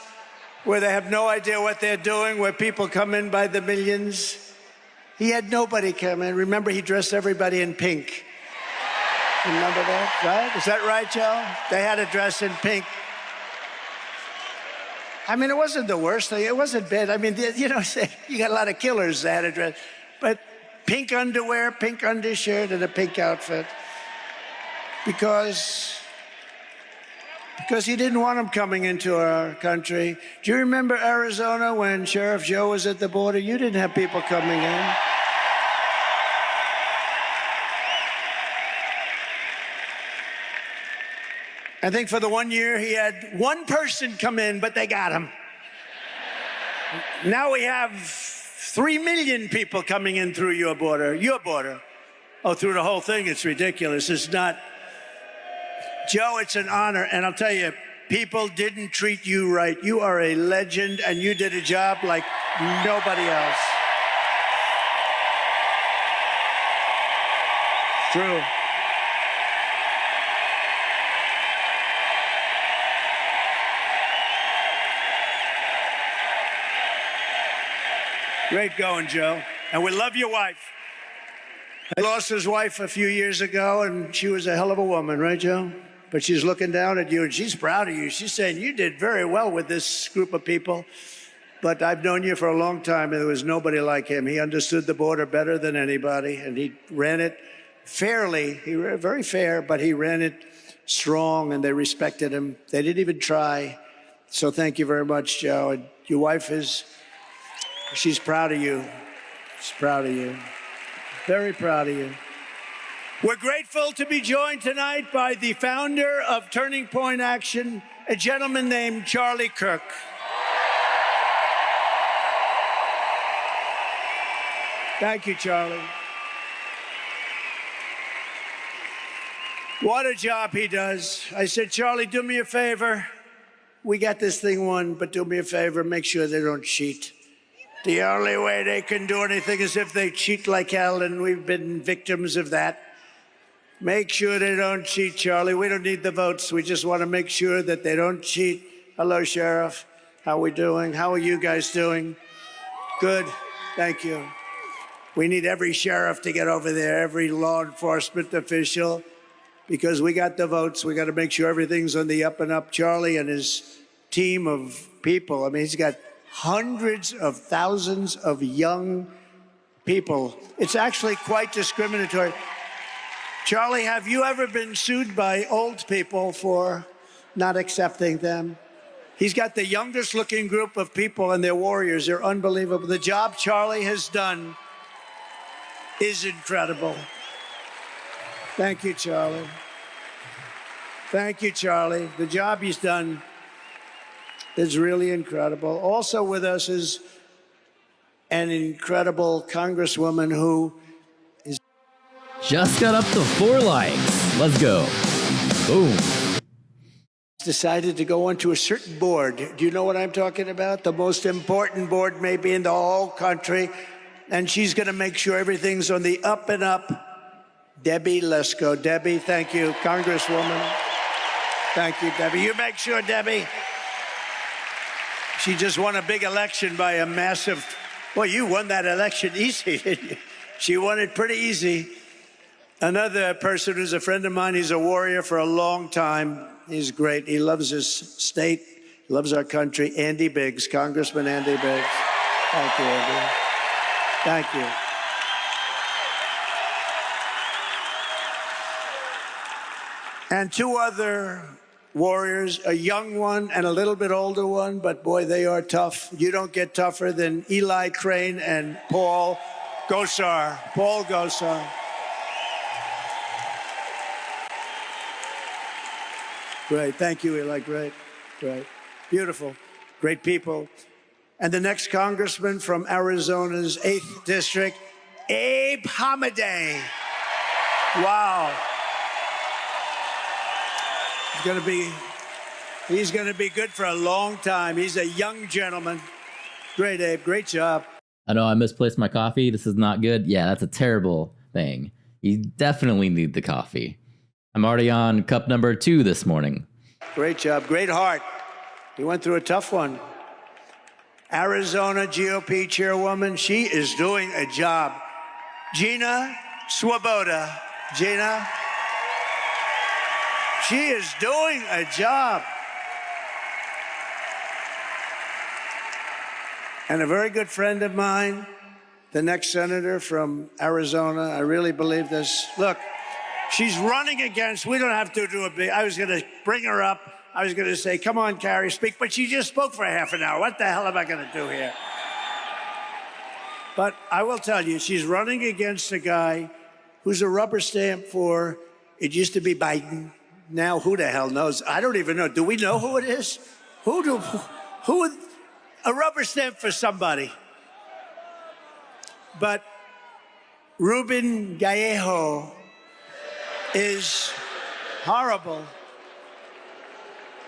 where they have no idea what they're doing, where people come in by the millions. He had nobody come in. Remember, he dressed everybody in pink. Remember that, right? Is that right, Joe? They had a dress in pink. I mean, it wasn't the worst thing. It wasn't bad. I mean, you know, you got a lot of killers that had a dress. But pink underwear, pink undershirt, and a pink outfit. because he didn't want them coming into our country. Do you remember Arizona when Sheriff Joe was at the border? You didn't have people coming in. I think for the 1 year he had one person come in, but they got him. Now we have 3 million people coming in through your border. Oh, through the whole thing, it's ridiculous. It's not. Joe, it's an honor, and I'll tell you, people didn't treat you right. You are a legend, and you did a job like nobody else. True. Great going, Joe. And we love your wife. I lost his wife a few years ago, and she was a hell of a woman, right, Joe? But she's looking down at you, and she's proud of you. She's saying, you did very well with this group of people. But I've known you for a long time, and there was nobody like him. He understood the border better than anybody, and he ran it fairly. He ran very fair, but he ran it strong, and they respected him. They didn't even try. So thank you very much, Joe. And your wife she's proud of you. She's proud of you. Very proud of you. We're grateful to be joined tonight by the founder of Turning Point Action, a gentleman named Charlie Kirk. Thank you, Charlie. What a job he does. I said, Charlie, do me a favor. We got this thing won, but do me a favor, make sure they don't cheat. The only way they can do anything is if they cheat like hell, and we've been victims of that. Make sure they don't cheat, Charlie. We don't need the votes. We just want to make sure that they don't cheat. Hello, Sheriff. How are we doing? How are you guys doing? Good. Thank you. We need every sheriff to get over there, every law enforcement official, because we got the votes. We got to make sure everything's on the up and up. Charlie and his team of people, I mean, he's got hundreds of thousands of young people. It's actually quite discriminatory. Charlie, have you ever been sued by old people for not accepting them? He's got the youngest looking group of people, and they're warriors. They're unbelievable. The job Charlie has done is incredible. Thank you, Charlie. Thank you, Charlie. The job he's done is really incredible. Also with us is an incredible congresswoman who is Just got up to 4 likes. Let's go. Boom. decided to go onto a certain board. Do you know what I'm talking about? The most important board maybe in the whole country. And she's going to make sure everything's on the up and up. Debbie Lesko. Debbie, thank you. Congresswoman. Thank you, Debbie. You make sure, Debbie. She just won a big election by a massive... Well, you won that election easy, didn't you? She won it pretty easy. Another person who's a friend of mine, he's a warrior for a long time. He's great. He loves his state, loves our country. Andy Biggs, Congressman Andy Biggs. Thank you, Andy. Thank you. And 2 other warriors, a young one and a little bit older one, but boy, they are tough. You don't get tougher than Eli Crane and Paul Gosar. Paul Gosar. Great, thank you, Eli, great, great. Beautiful, great people. And the next congressman from Arizona's 8th District, Abe Hamadeh. Wow. He's gonna be good for a long time. He's a young gentleman. Great, Abe, great job. I know I misplaced my coffee. This is not good. Yeah, that's a terrible thing. You definitely need the coffee. I'm already on cup number 2 this morning. Great job, great heart. He went through a tough one. Arizona GOP chairwoman, she is doing a job. Gina Swoboda. Gina, she is doing a job. And a very good friend of mine, the next senator from Arizona, I really believe this. Look, She's running against, we don't have to do a big, I was going to bring her up. I was going to say, come on, Carrie, speak. But she just spoke for a half an hour. What the hell am I going to do here? But I will tell you, she's running against a guy who's a rubber stamp for, it used to be Biden. Now, who the hell knows? I don't even know. Do we know who it is? Who, a rubber stamp for somebody. But Ruben Gallejo is horrible.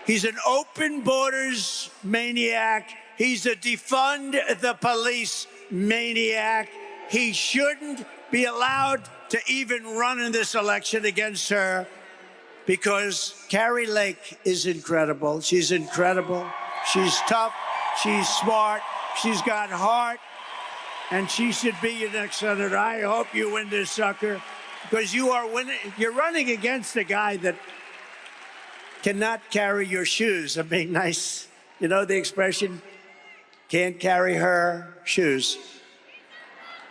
He's an open borders maniac. He's a defund the police maniac. He shouldn't be allowed to even run in this election against her because Carrie Lake is incredible. She's incredible. She's tough. She's smart. She's got heart. And she should be your next senator. I hope you win this sucker because you are winning. You're running against a guy that cannot carry your shoes. I mean, nice. You know the expression, can't carry her shoes.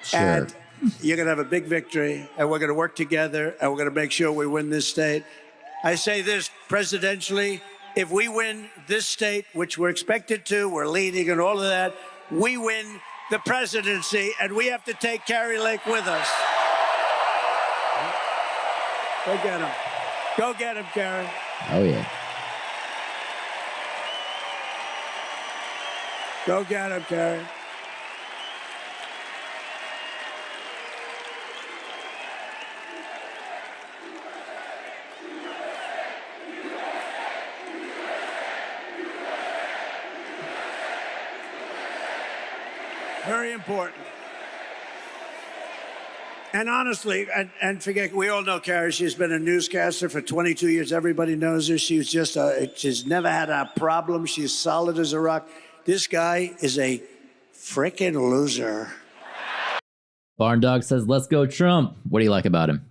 Sure. And you're going to have a big victory, and we're going to work together, and we're going to make sure we win this state. I say this presidentially, if we win this state, which we're expected to, we're leading and all of that, we win the presidency, and we have to take Carrie Lake with us. Go get him. Go get him, Carrie. Oh, yeah. Go get him, Carrie. Very important. And honestly, and forget, we all know Carrie. She's been a newscaster for 22 years. Everybody knows her. She's just she's never had a problem. She's solid as a rock. This guy is a frickin' loser. Barn Dog says, let's go Trump. What do you like about him?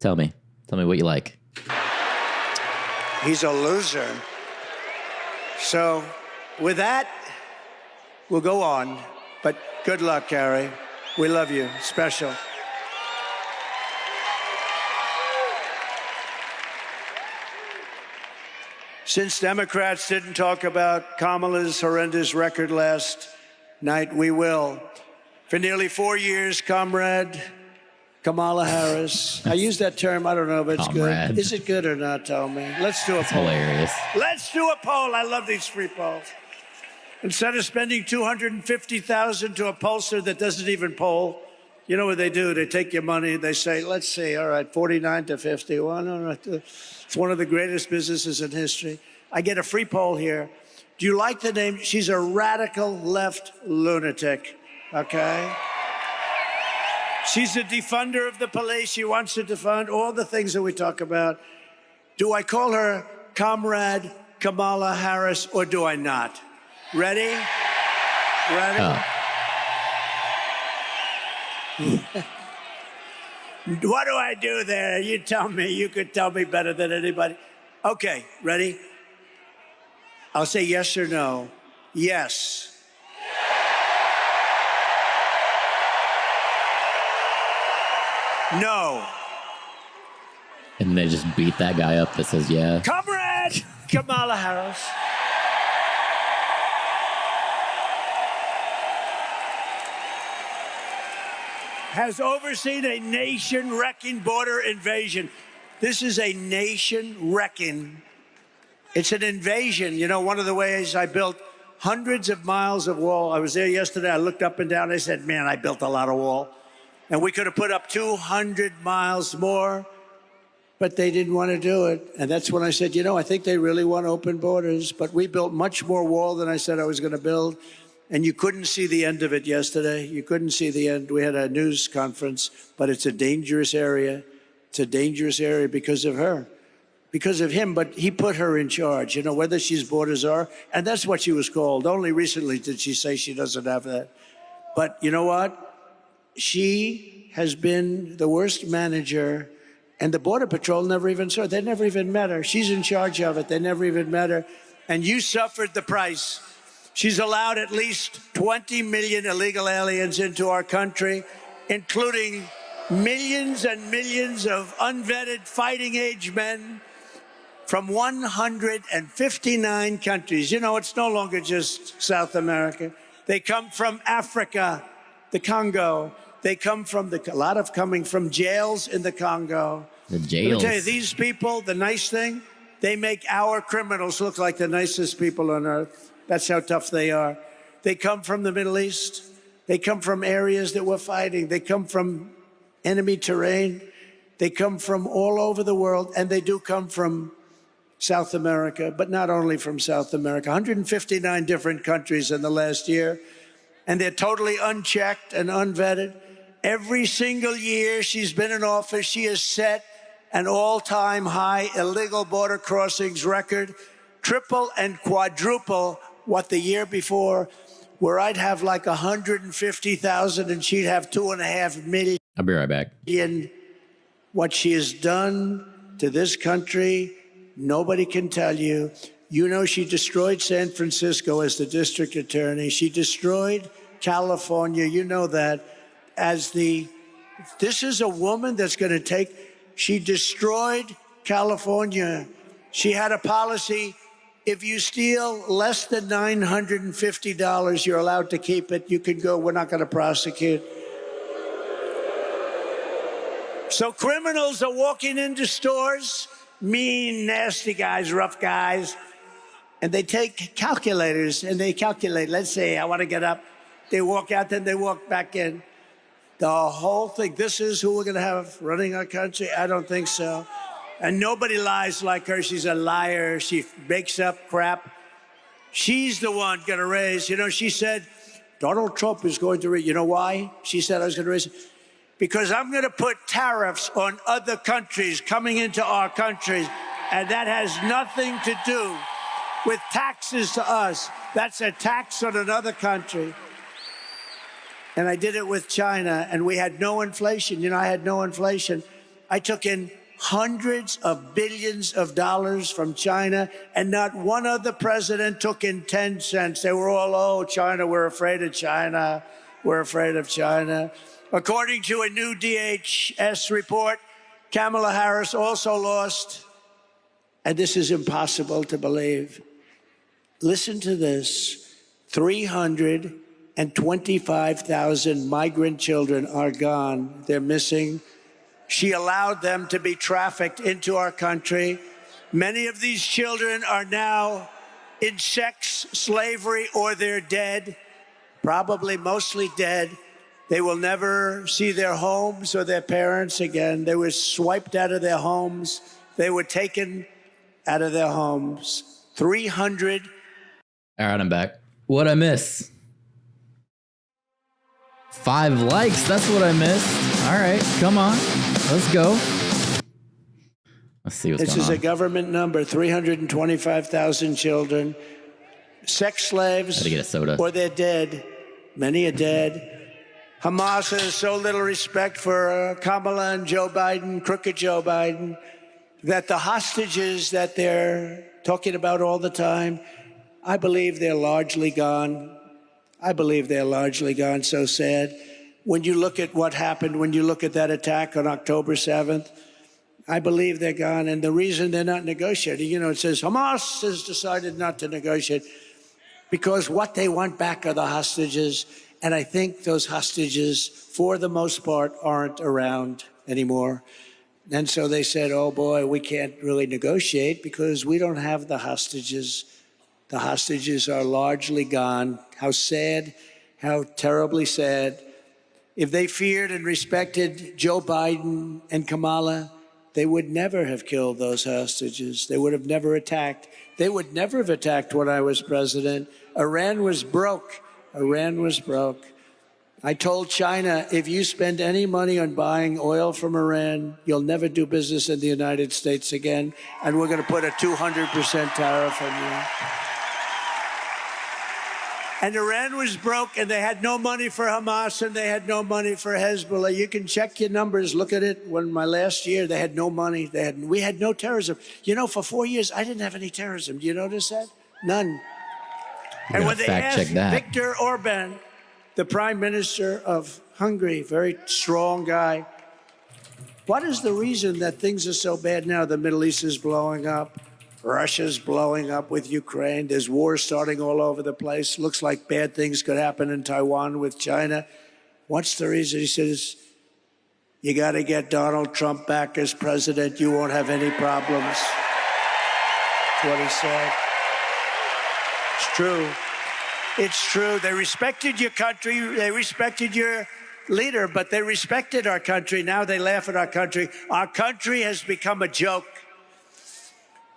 Tell me. Tell me what you like. He's a loser. So with that, we'll go on. But good luck, Carrie. We love you. Special. Since Democrats didn't talk about Kamala's horrendous record last night, we will. For nearly 4 years, Comrade Kamala Harris. I use that term. I don't know if it's Comrade. good. Is it good or not? Tell me. Let's do a poll. Hilarious. Let's do a poll. I love these free polls. Instead of spending $250,000 to a pollster that doesn't even poll, you know what they do? They take your money. They say, let's see, all right, 49 to 50. Well, no, it's one of the greatest businesses in history. I get a free poll here. Do you like the name? She's a radical left lunatic, okay? She's a defunder of the police. She wants to defund all the things that we talk about. Do I call her Comrade Kamala Harris or do I not? Ready? Ready? Oh. What do I do there? You tell me. You could tell me better than anybody. Okay, ready? I'll say yes or no. Yes. No. And they just beat that guy up that says yeah. Comrade Kamala Harris. Has overseen a nation-wrecking border invasion. This is a nation-wrecking. It's an invasion. You know, one of the ways I built hundreds of miles of wall. I was there yesterday. I looked up and down. I said, man, I built a lot of wall. And we could have put up 200 miles more, but they didn't want to do it. And that's when I said, you know, I think they really want open borders. But we built much more wall than I said I was going to build. And you couldn't see the end of it yesterday. You couldn't see the end. We had a news conference, but it's a dangerous area. It's a dangerous area because of her, because of him. But he put her in charge, you know, whether she's borders are. And that's what she was called. Only recently did she say she doesn't have that. But you know what? She has been the worst manager. And the Border Patrol never even saw her. They never even met her. She's in charge of it. They never even met her. And you suffered the price. She's allowed at least 20 million illegal aliens into our country, including millions and millions of unvetted fighting age men from 159 countries. You know, it's no longer just South America. They come from Africa, the Congo. They come from a lot of coming from jails in the Congo. The Let jails. me tell you, these people, the nice thing, they make our criminals look like the nicest people on earth. That's how tough they are. They come from the Middle East. They come from areas that we're fighting. They come from enemy terrain. They come from all over the world, and they do come from South America, but not only from South America. 159 different countries in the last year, and they're totally unchecked and unvetted. Every single year she's been in office, she has set an all-time high illegal border crossings record, triple and quadruple what the year before, where I'd have like 150,000 and she'd have 2.5 million. I'll be right back. What she has done to this country, nobody can tell you. You know, she destroyed San Francisco as the district attorney. She destroyed California. You know that. This is a woman that's going to take. She destroyed California. She had a policy. If you steal less than $950, you're allowed to keep it. You can go. We're not going to prosecute. So criminals are walking into stores, mean, nasty guys, rough guys, and they take calculators and they calculate. Let's say I want to get up. They walk out, then they walk back in. The whole thing, this is who we're going to have running our country? I don't think so. And nobody lies like her. She's a liar. She makes up crap. She's the one going to raise. You know, she said, Donald Trump is going to raise. You know why? She said I was going to raise it. Because I'm going to put tariffs on other countries coming into our country, and that has nothing to do with taxes to us. That's a tax on another country. And I did it with China, and we had no inflation. You know, I had no inflation. I took in hundreds of billions of dollars from China, and not one other president took in 10 cents. They were all, oh, China, we're afraid of China. We're afraid of China. According to a new DHS report, Kamala Harris also lost, and this is impossible to believe. Listen to this. 325,000 migrant children are gone. They're missing. She allowed them to be trafficked into our country. Many of these children are now in sex slavery, or they're dead, probably mostly dead. They will never see their homes or their parents again. They were swiped out of their homes. They were taken out of their homes. 300. All right, I'm back. What'd I miss? 5 likes. That's what I missed. All right, come on. Let's go. Let's see what's going on. This is a government number. 325,000 children. Sex slaves. Gotta get a soda. Or they're dead. Many are dead. Hamas has so little respect for Kamala and Joe Biden, crooked Joe Biden, that the hostages that they're talking about all the time, I believe they're largely gone. I believe they're largely gone. So sad. When you look at what happened, when you look at that attack on October 7th, I believe they're gone. And the reason they're not negotiating, you know, it says Hamas has decided not to negotiate because what they want back are the hostages. And I think those hostages, for the most part, aren't around anymore. And so they said, oh, boy, we can't really negotiate because we don't have the hostages. The hostages are largely gone. How sad, how terribly sad. If they feared and respected Joe Biden and Kamala, they would never have killed those hostages. They would have never attacked. They would never have attacked when I was president. Iran was broke. Iran was broke. I told China, if you spend any money on buying oil from Iran, you'll never do business in the United States again, and we're going to put a 200% tariff on you. And Iran was broke, and they had no money for Hamas, and they had no money for Hezbollah. You can check your numbers. Look at it. When my last year, they had no money. We had no terrorism. You know, for 4 years, I didn't have any terrorism. Do you notice that? None. And when they asked Viktor Orban, the prime minister of Hungary, very strong guy, What is the reason that things are so bad now? The Middle East is blowing up. Russia's blowing up with Ukraine. There's wars starting all over the place. Looks like bad things could happen in Taiwan with China. What's the reason? He says, you got to get Donald Trump back as president. You won't have any problems. That's what he said. It's true. It's true. They respected your country. They respected your leader, but they respected our country. Now they laugh at our country. Our country has become a joke.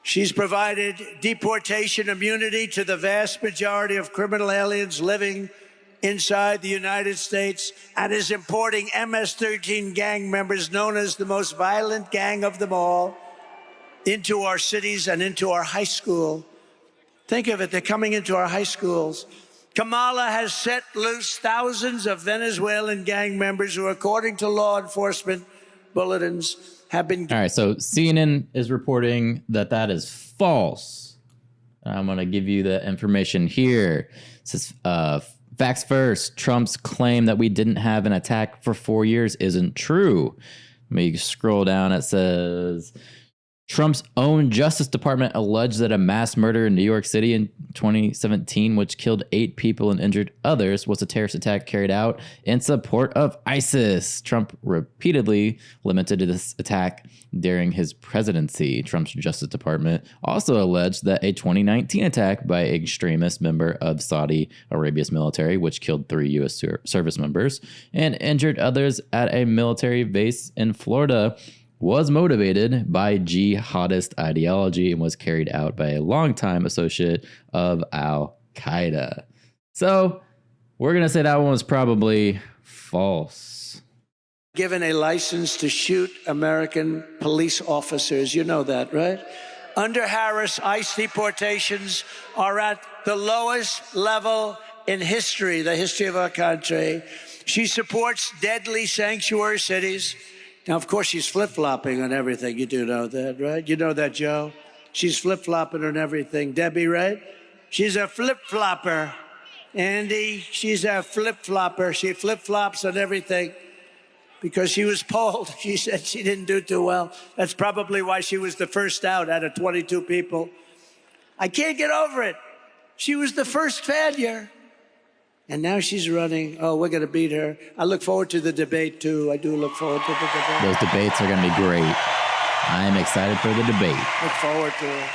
She's provided deportation immunity to the vast majority of criminal aliens living inside the United States and is importing MS-13 gang members, known as the most violent gang of them all, into our cities and into our high school. Think of it, they're coming into our high schools. Kamala has set loose thousands of Venezuelan gang members who, according to law enforcement bulletins, have been... All right, so CNN is reporting that that is false. I'm going to give you the information here. It says, facts first, Trump's claim that we didn't have an attack for 4 years isn't true. Let me scroll down. It says... Trump's own Justice Department alleged that a mass murder in New York City in 2017, which killed 8 people and injured others, was a terrorist attack carried out in support of ISIS. Trump repeatedly lamented this attack during his presidency. Trump's Justice Department also alleged that a 2019 attack by an extremist member of Saudi Arabia's military, which killed 3 U.S. service members and injured others at a military base in Florida, was motivated by jihadist ideology and was carried out by a longtime associate of Al-Qaeda. So we're going to say that one was probably false. Given a license to shoot American police officers. You know that, right? Under Harris, ICE deportations are at the lowest level in history, the history of our country. She supports deadly sanctuary cities. Now, of course, she's flip-flopping on everything. You do know that, right? You know that, Joe? She's flip-flopping on everything. Debbie, right? She's a flip-flopper. Andy, she's a flip-flopper. She flip-flops on everything because she was polled. She said she didn't do too well. That's probably why she was the first out of 22 people. I can't get over it. She was the first failure. And now she's running. Oh, we're going to beat her. I look forward to the debate, too. I do look forward to the debate. Those debates are going to be great. I am excited for the debate. Look forward to it.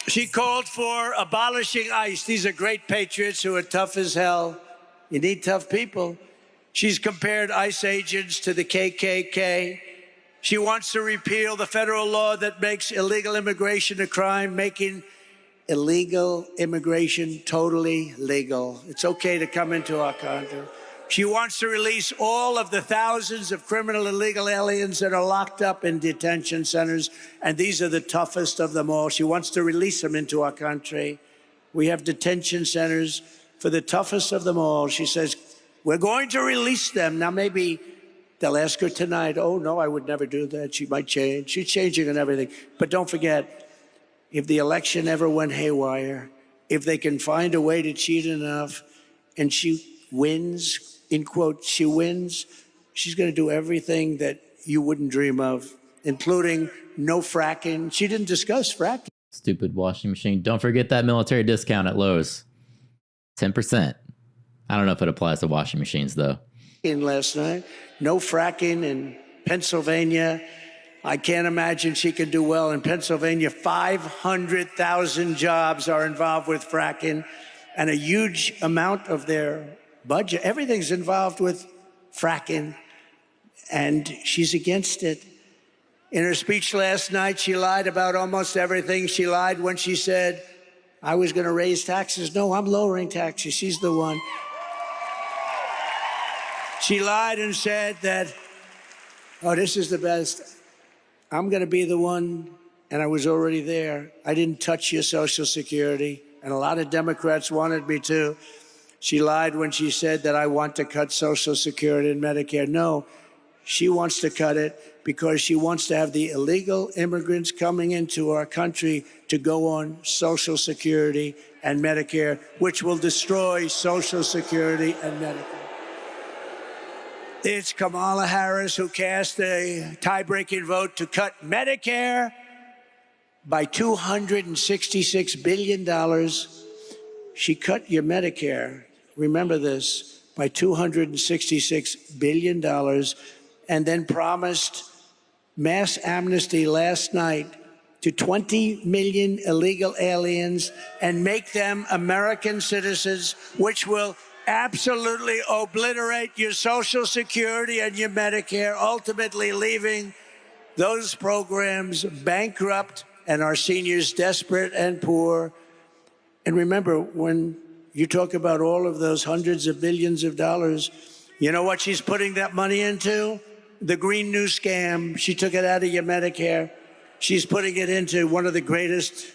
She called for abolishing ICE. These are great patriots who are tough as hell. You need tough people. She's compared ICE agents to the KKK. She wants to repeal the federal law that makes illegal immigration a crime, making illegal immigration totally legal. It's okay to come into our country. She wants to release all of the thousands of criminal illegal aliens that are locked up in detention centers, and these are the toughest of them all. She wants to release them into our country. We have detention centers for the toughest of them all. She says, we're going to release them. Now, maybe they'll ask her tonight, oh, no, I would never do that. She might change. She's changing and everything. But don't forget, if the election ever went haywire, if they can find a way to cheat enough and she wins, in quote, she wins, she's going to do everything that you wouldn't dream of, including no fracking. She didn't discuss fracking. Stupid washing machine. Don't forget that military discount at Lowe's. 10%. I don't know if it applies to washing machines, though. Last night, no fracking in Pennsylvania. I can't imagine she could do well in Pennsylvania. 500,000 jobs are involved with fracking, and a huge amount of their budget, everything's involved with fracking, and she's against it. In her speech last night, she lied about almost everything. She lied when she said, I was going to raise taxes. No, I'm lowering taxes. She's the one. She lied and said that, oh, this is the best. I'm going to be the one, and I was already there. I didn't touch your Social Security, and a lot of Democrats wanted me to. She lied when she said that I want to cut Social Security and Medicare. No, she wants to cut it because she wants to have the illegal immigrants coming into our country to go on Social Security and Medicare, which will destroy Social Security and Medicare. It's Kamala Harris who cast a tie-breaking vote to cut Medicare by $266 billion. She cut your Medicare, remember this, by $266 billion, and then promised mass amnesty last night to 20 million illegal aliens and make them American citizens, which will absolutely obliterate your Social Security and your Medicare, ultimately leaving those programs bankrupt and our seniors desperate and poor. And remember, when you talk about all of those hundreds of billions of dollars, you know what she's putting that money into? The Green New Scam. She took it out of your Medicare. She's putting it into one of the greatest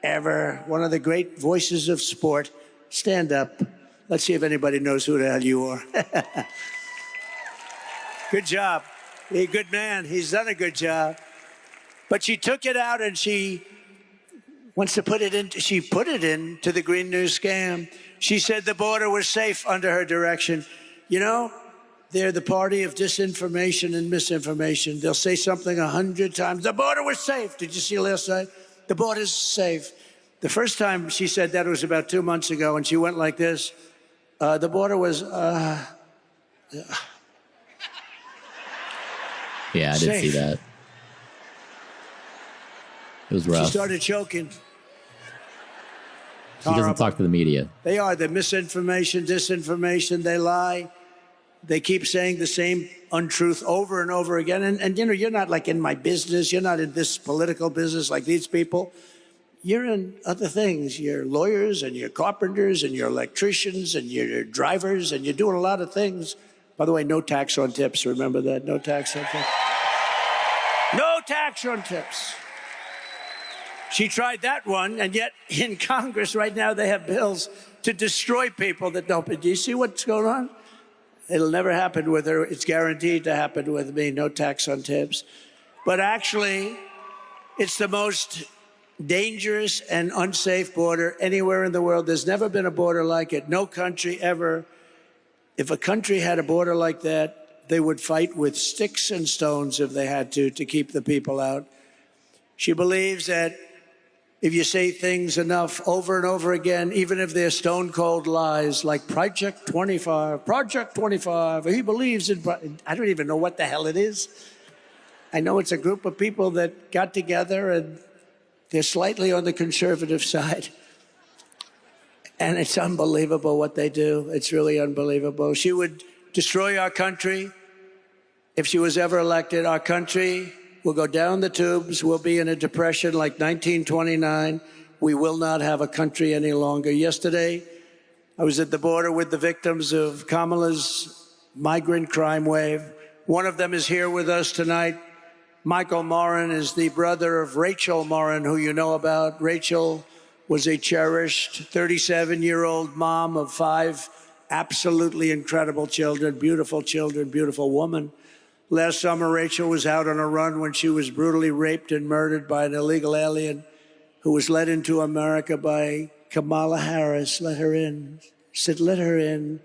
ever, one of the great voices of sport. Stand up. Let's see if anybody knows who the hell you are. Good job. He's a good man. He's done a good job. But she took it out and she wants to put it into, she put it into the Green New Scam. She said the border was safe under her direction. You know, they're the party of disinformation and misinformation. They'll say something 100 times. The border was safe. Did you see last night? The border's safe. The first time she said that was about 2 months ago, and she went like this. The border was Yeah, I did safe. see that. It was rough. She started choking. He doesn't talk to the media. They are the misinformation, disinformation. They lie. They keep saying the same untruth over and over again. And you know, you're not like in my business. You're not in this political business like these people. You're in other things. You're lawyers and you're carpenters and you're electricians and you're drivers and you're doing a lot of things. By the way, no tax on tips. Remember that? No tax on tips. No tax on tips. She tried that one, and yet in Congress right now they have bills to destroy people that don't. Do you see what's going on? It'll never happen with her. It's guaranteed to happen with me. No tax on tips. But actually, it's the most dangerous and unsafe border anywhere in the world. There's never been a border like it. No country ever. If a country had a border like that, they would fight with sticks and stones if they had to keep the people out. She believes that if you say things enough over and over again, even if they're stone cold lies, like Project 25, he believes in, I don't even know what the hell it is. I know it's a group of people that got together and they're slightly on the conservative side. And it's unbelievable what they do. It's really unbelievable. She would destroy our country if she was ever elected. Our country will go down the tubes. We'll be in a depression like 1929. We will not have a country any longer. Yesterday, I was at the border with the victims of Kamala's migrant crime wave. One of them is here with us tonight. Michael Morin is the brother of Rachel Morin, who you know about. Rachel was a cherished 37-year-old mom of 5 absolutely incredible children, beautiful woman. Last summer, Rachel was out on a run when she was brutally raped and murdered by an illegal alien who was led into America by Kamala Harris. Let her in. Said, let her in.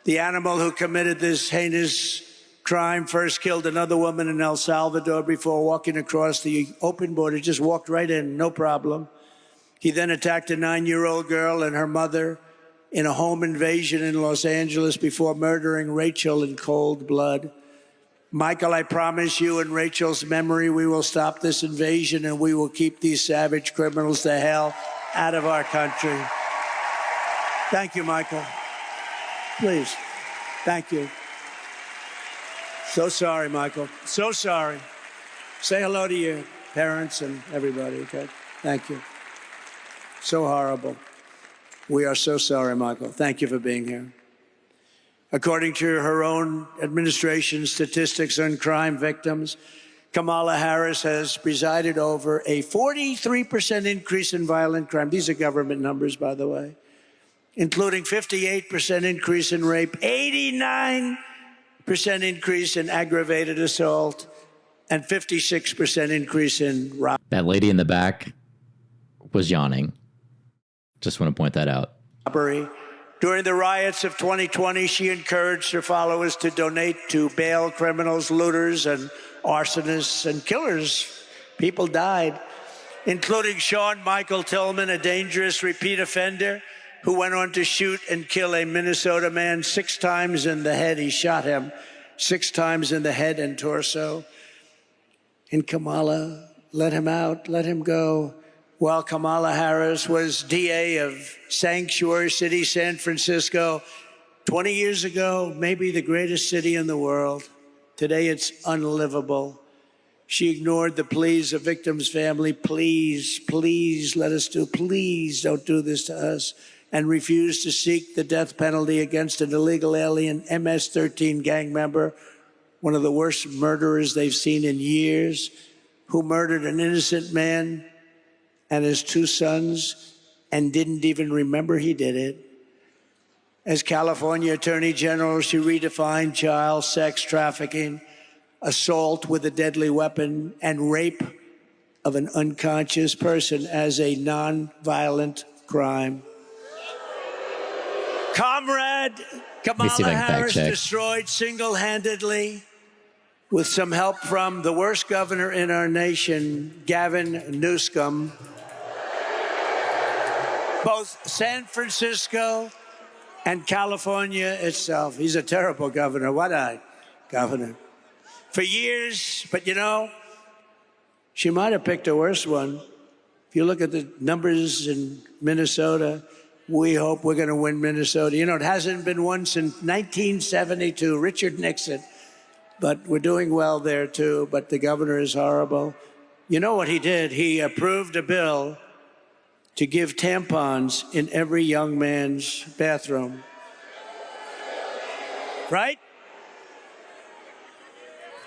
The animal who committed this heinous crime first killed another woman in El Salvador before walking across the open border. Just walked right in, no problem. He then attacked a 9-year-old girl and her mother in a home invasion in Los Angeles before murdering Rachel in cold blood. Michael, I promise you in Rachel's memory, we will stop this invasion and we will keep these savage criminals the hell out of our country. Thank you, Michael. Please. Thank you. So sorry, Michael. So sorry. Say hello to your parents and everybody, okay? Thank you. So horrible. We are so sorry, Michael. Thank you for being here. According to her own administration statistics on crime victims, Kamala Harris has presided over a 43% increase in violent crime. These are government numbers, by the way, including 58% increase in rape, 89% increase in aggravated assault, and 56% increase in robbery. That lady in the back was yawning. Just want to point that out. During the riots of 2020, she encouraged her followers to donate to bail criminals, looters, and arsonists and killers. People died, including Sean Michael Tillman, a dangerous repeat offender who went on to shoot and kill a Minnesota man 6 times in the head. He shot him 6 times in the head and torso. And Kamala, let him out, let him go. While Kamala Harris was DA of Sanctuary City, San Francisco, 20 years ago, maybe the greatest city in the world. Today it's unlivable. She ignored the pleas of victims' family. Please, please please don't do this to us. And refused to seek the death penalty against an illegal alien MS-13 gang member, one of the worst murderers they've seen in years, who murdered an innocent man and his 2 sons and didn't even remember he did it. As California Attorney General, she redefined child sex trafficking, assault with a deadly weapon, and rape of an unconscious person as a non-violent crime. Comrade Kamala Harris destroyed single-handedly, with some help from the worst governor in our nation, Gavin Newsom, both San Francisco and California itself. He's a terrible governor. What a governor. For years, but you know, she might have picked a worse one. If you look at the numbers in Minnesota, we hope we're going to win Minnesota. You know, it hasn't been won since 1972, Richard Nixon. But we're doing well there, too. But the governor is horrible. You know what he did? He approved a bill to give tampons in every young man's bathroom. Right?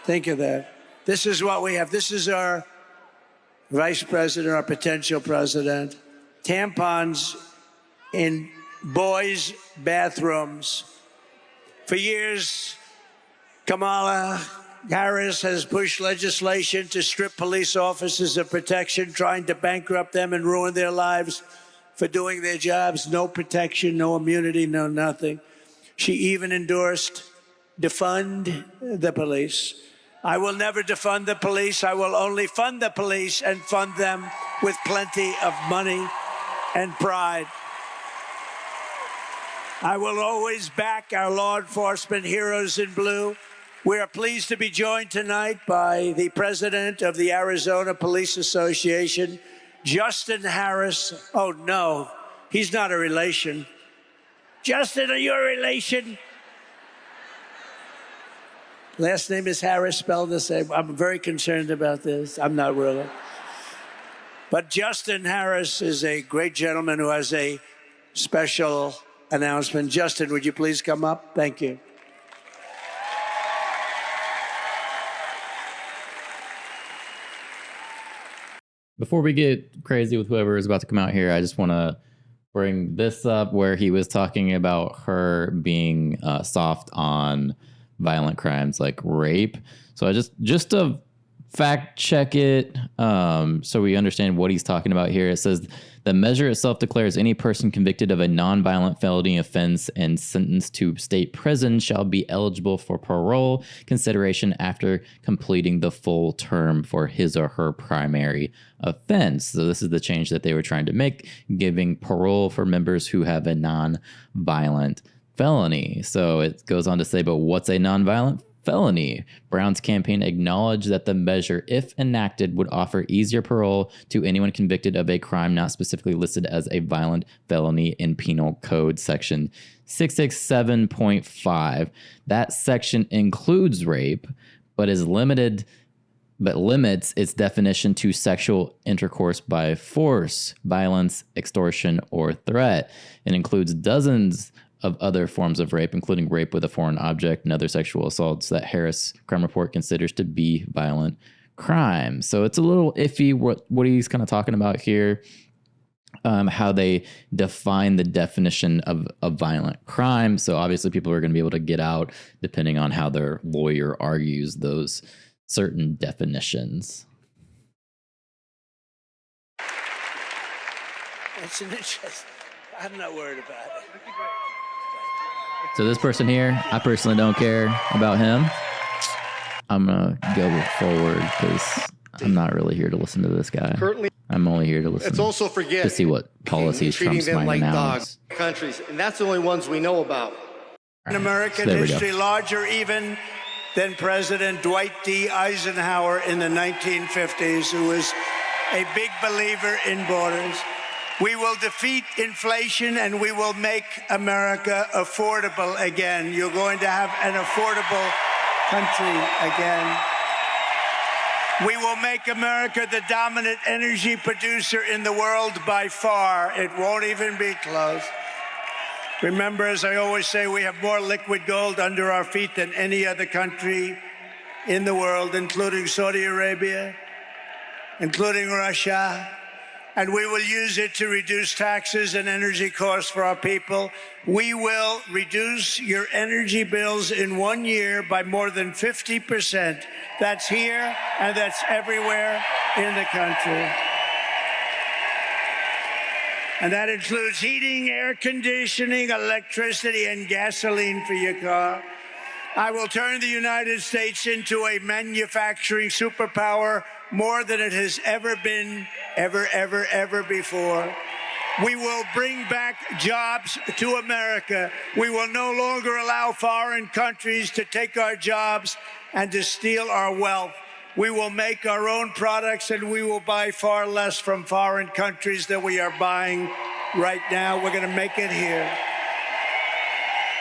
Think of that. This is what we have. This is our vice president, our potential president. Tampons in boys' bathrooms. For years, Kamala Harris has pushed legislation to strip police officers of protection, trying to bankrupt them and ruin their lives for doing their jobs. No protection, no immunity, no nothing. She even endorsed defund the police. I will never defund the police. I will only fund the police and fund them with plenty of money and pride. I will always back our law enforcement heroes in blue. We are pleased to be joined tonight by the president of the Arizona Police Association, Justin Harris. Oh, no, he's not a relation. Justin, are you a relation? Last name is Harris, spelled the same. I'm very concerned about this. I'm not really. But Justin Harris is a great gentleman who has a special announcement. Justin, would you please come up? Thank you. Before we get crazy with whoever is about to come out here, I just want to bring this up where he was talking about her being soft on violent crimes like rape. So I just to fact check it so we understand what he's talking about here. It says the measure itself declares any person convicted of a nonviolent felony offense and sentenced to state prison shall be eligible for parole consideration after completing the full term for his or her primary offense. So this is the change that they were trying to make, giving parole for members who have a nonviolent felony. So it goes on to say, but what's a nonviolent felony? Brown's campaign acknowledged that the measure, if enacted, would offer easier parole to anyone convicted of a crime not specifically listed as a violent felony in Penal Code Section 667.5. That section includes rape, but limits its definition to sexual intercourse by force, violence, extortion, or threat. It includes dozens of other forms of rape, including rape with a foreign object and other sexual assaults that Harris Crime Report considers to be violent crimes. So it's a little iffy what he's kind of talking about here, how they define the definition of a violent crime. So obviously people are going to be able to get out depending on how their lawyer argues those certain definitions. It's an interest. I'm not worried about it. So this person here, I personally don't care about him. I'm going to go forward because I'm not really here to listen to this guy. Currently, I'm only here to listen let's also forget to see what policies treating Trump's them might like announce. dogs. Countries, and that's the only ones we know about. In American history, larger even than President Dwight D. Eisenhower in the 1950s, who was a big believer in borders. We will defeat inflation and we will make America affordable again. You're going to have an affordable country again. We will make America the dominant energy producer in the world by far. It won't even be close. Remember, as I always say, we have more liquid gold under our feet than any other country in the world, including Saudi Arabia, including Russia. And we will use it to reduce taxes and energy costs for our people. We will reduce your energy bills in 1 year by more than 50%. That's here and that's everywhere in the country. And that includes heating, air conditioning, electricity, and gasoline for your car. I will turn the United States into a manufacturing superpower more than it has ever been, ever before. We will bring back jobs to America. We will no longer allow foreign countries to take our jobs and to steal our wealth. We will make our own products and we will buy far less from foreign countries than we are buying right now. We're going to make it here.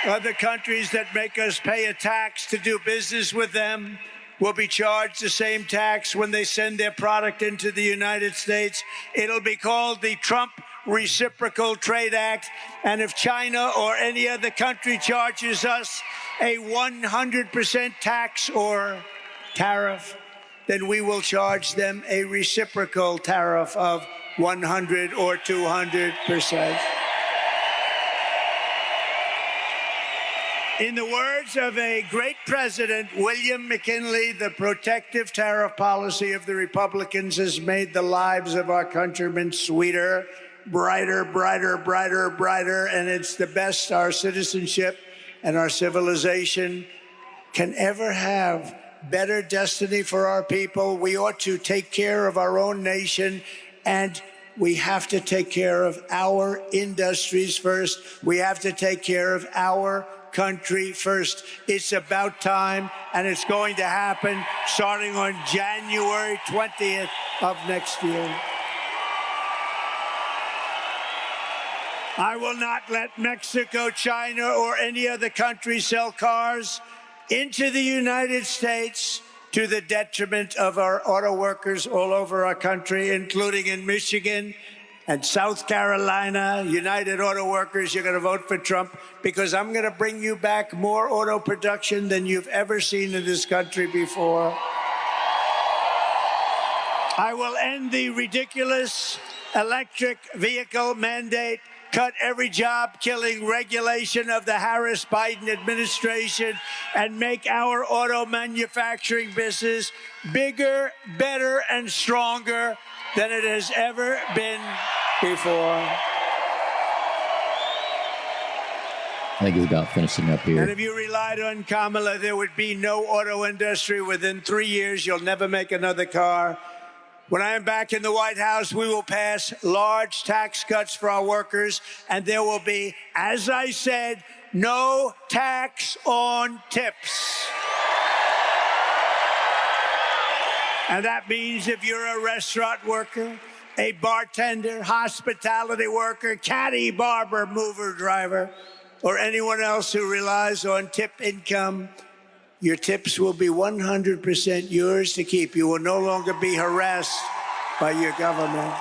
Other countries that make us pay a tax to do business with them will be charged the same tax when they send their product into the United States. It'll be called the Trump Reciprocal Trade Act. And if China or any other country charges us a 100% tax or tariff, then we will charge them a reciprocal tariff of 100 or 200%. In the words of a great president, William McKinley, the protective tariff policy of the Republicans has made the lives of our countrymen sweeter, brighter, and it's the best our citizenship and our civilization can ever have. Better destiny for our people. We ought to take care of our own nation, and we have to take care of our industries first. We have to take care of our country first. It's about time, and it's going to happen starting on January 20th of next year. I will not let Mexico, China, or any other country sell cars into the United States to the detriment of our auto workers all over our country, including in Michigan and South Carolina. United Auto Workers, you're going to vote for Trump because I'm going to bring you back more auto production than you've ever seen in this country before. I will end the ridiculous electric vehicle mandate, cut every job-killing regulation of the Harris-Biden administration, and make our auto manufacturing business bigger, better, and stronger than it has ever been before. I think he's about finishing up here. And if you relied on Kamala, there would be no auto industry. Within 3 years, you'll never make another car. When I am back in the White House, we will pass large tax cuts for our workers, and there will be, as I said, no tax on tips. And that means if you're a restaurant worker, a bartender, hospitality worker, caddy, barber, mover, driver, or anyone else who relies on tip income, your tips will be 100% yours to keep. You will no longer be harassed by your government.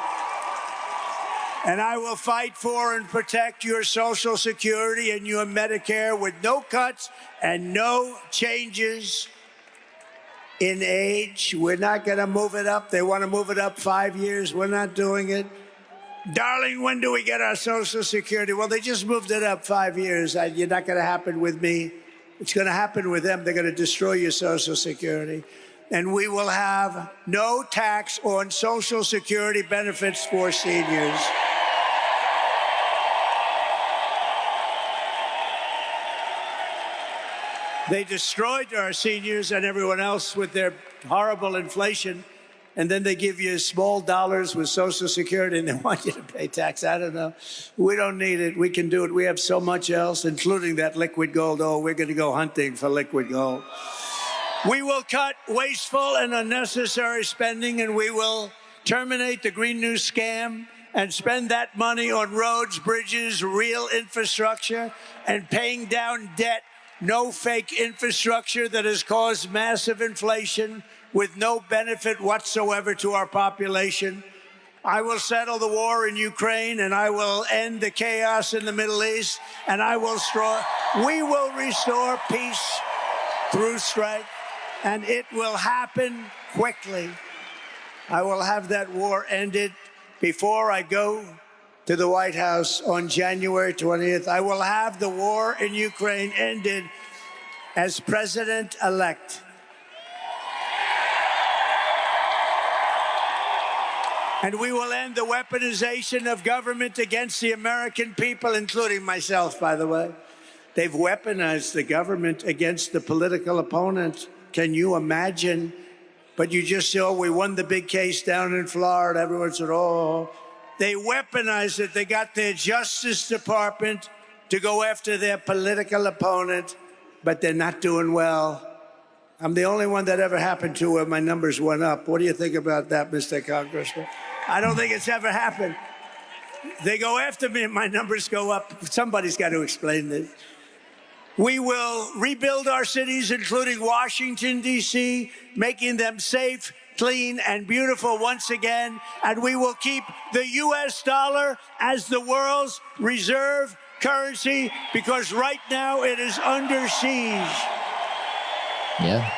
And I will fight for and protect your Social Security and your Medicare with no cuts and no changes in age. We're not going to move it up. They want to move it up 5 years. We're not doing it. Darling, when do we get our Social Security? Well, they just moved it up 5 years. You're not going to happen with me. It's going to happen with them. They're going to destroy your Social Security. And we will have no tax on Social Security benefits for seniors. They destroyed our seniors and everyone else with their horrible inflation. And then they give you small dollars with Social Security and they want you to pay tax. I don't know. We don't need it. We can do it. We have so much else, including that liquid gold. Oh, we're going to go hunting for liquid gold. We will cut wasteful and unnecessary spending, and we will terminate the Green New scam and spend that money on roads, bridges, real infrastructure, and paying down debt. No fake infrastructure that has caused massive inflation with no benefit whatsoever to our population. I will settle the war in Ukraine, and I will end the chaos in the Middle East, and we will restore peace through strength, and it will happen quickly. I will have that war ended before I go to the White House on January 20th. I will have the war in Ukraine ended as president-elect. And we will end the weaponization of government against the American people, including myself, by the way. They've weaponized the government against the political opponent. Can you imagine? But you just saw we won the big case down in Florida. Everyone said, oh. They weaponized it. They got their Justice Department to go after their political opponent, but they're not doing well. I'm the only one that ever happened to where my numbers went up. What do you think about that, Mr. Congressman? I don't think it's ever happened. They go after me and my numbers go up. Somebody's got to explain this. We will rebuild our cities, including Washington, D.C., making them safe, clean, and beautiful once again. And we will keep the U.S. dollar as the world's reserve currency because right now it is under siege. Yeah.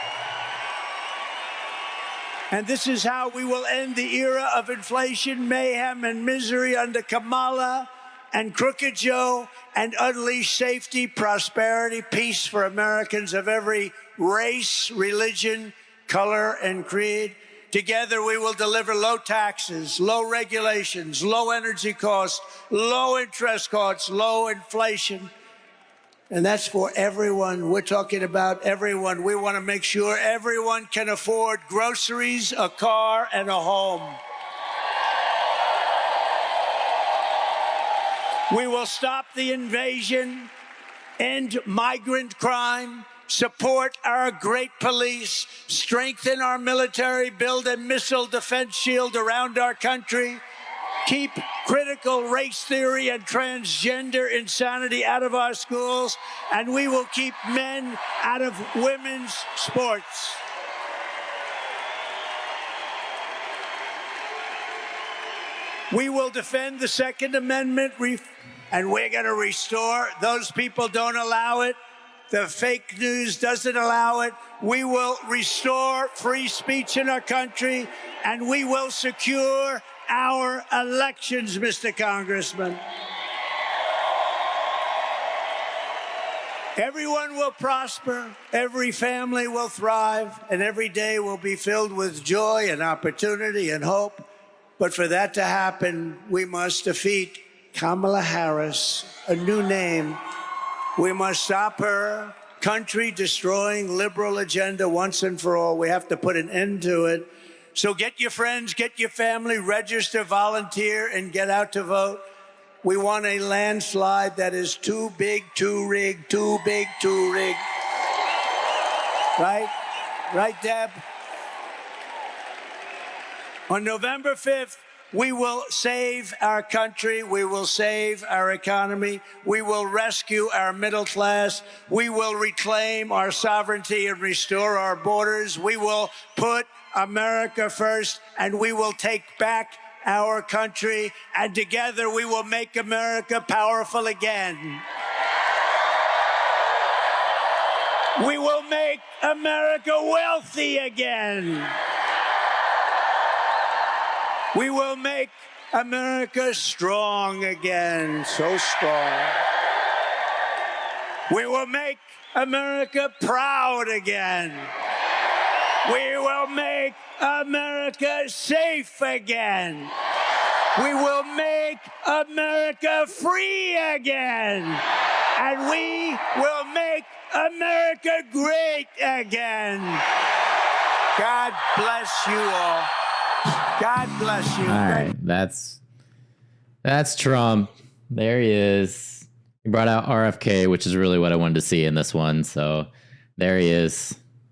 And this is how we will end the era of inflation, mayhem, and misery under Kamala and Crooked Joe and unleash safety, prosperity, peace for Americans of every race, religion, color, and creed. Together, we will deliver low taxes, low regulations, low energy costs, low interest costs, low inflation. And that's for everyone. We're talking about everyone. We want to make sure everyone can afford groceries, a car, and a home. We will stop the invasion, end migrant crime, support our great police, strengthen our military, build a missile defense shield around our country, keep critical race theory and transgender insanity out of our schools, and we will keep men out of women's sports. We will defend the Second Amendment, and we're going to restore. Those people don't allow it. The fake news doesn't allow it. We will restore free speech in our country, and we will secure our elections, Mr. Congressman. Everyone will prosper, every family will thrive, and every day will be filled with joy and opportunity and hope. But for that to happen, we must defeat Kamala Harris, a new name. We must stop her country-destroying liberal agenda once and for all. We have to put an end to it. So get your friends, get your family, register, volunteer, and get out to vote. We want a landslide that is too big, too rigged, too big, too rigged. Right? Right, Deb? On November 5th, we will save our country. We will save our economy. We will rescue our middle class. We will reclaim our sovereignty and restore our borders. We will put America first, and we will take back our country. And together, we will make America powerful again. We will make America wealthy again. We will make America strong again, so strong. We will make America proud again. We will make America safe again. We will make America free again. And we will make America great again. God bless you all. God bless you. All right, that's Trump. There he is. He brought out RFK, which is really what I wanted to see in this one. So there he is.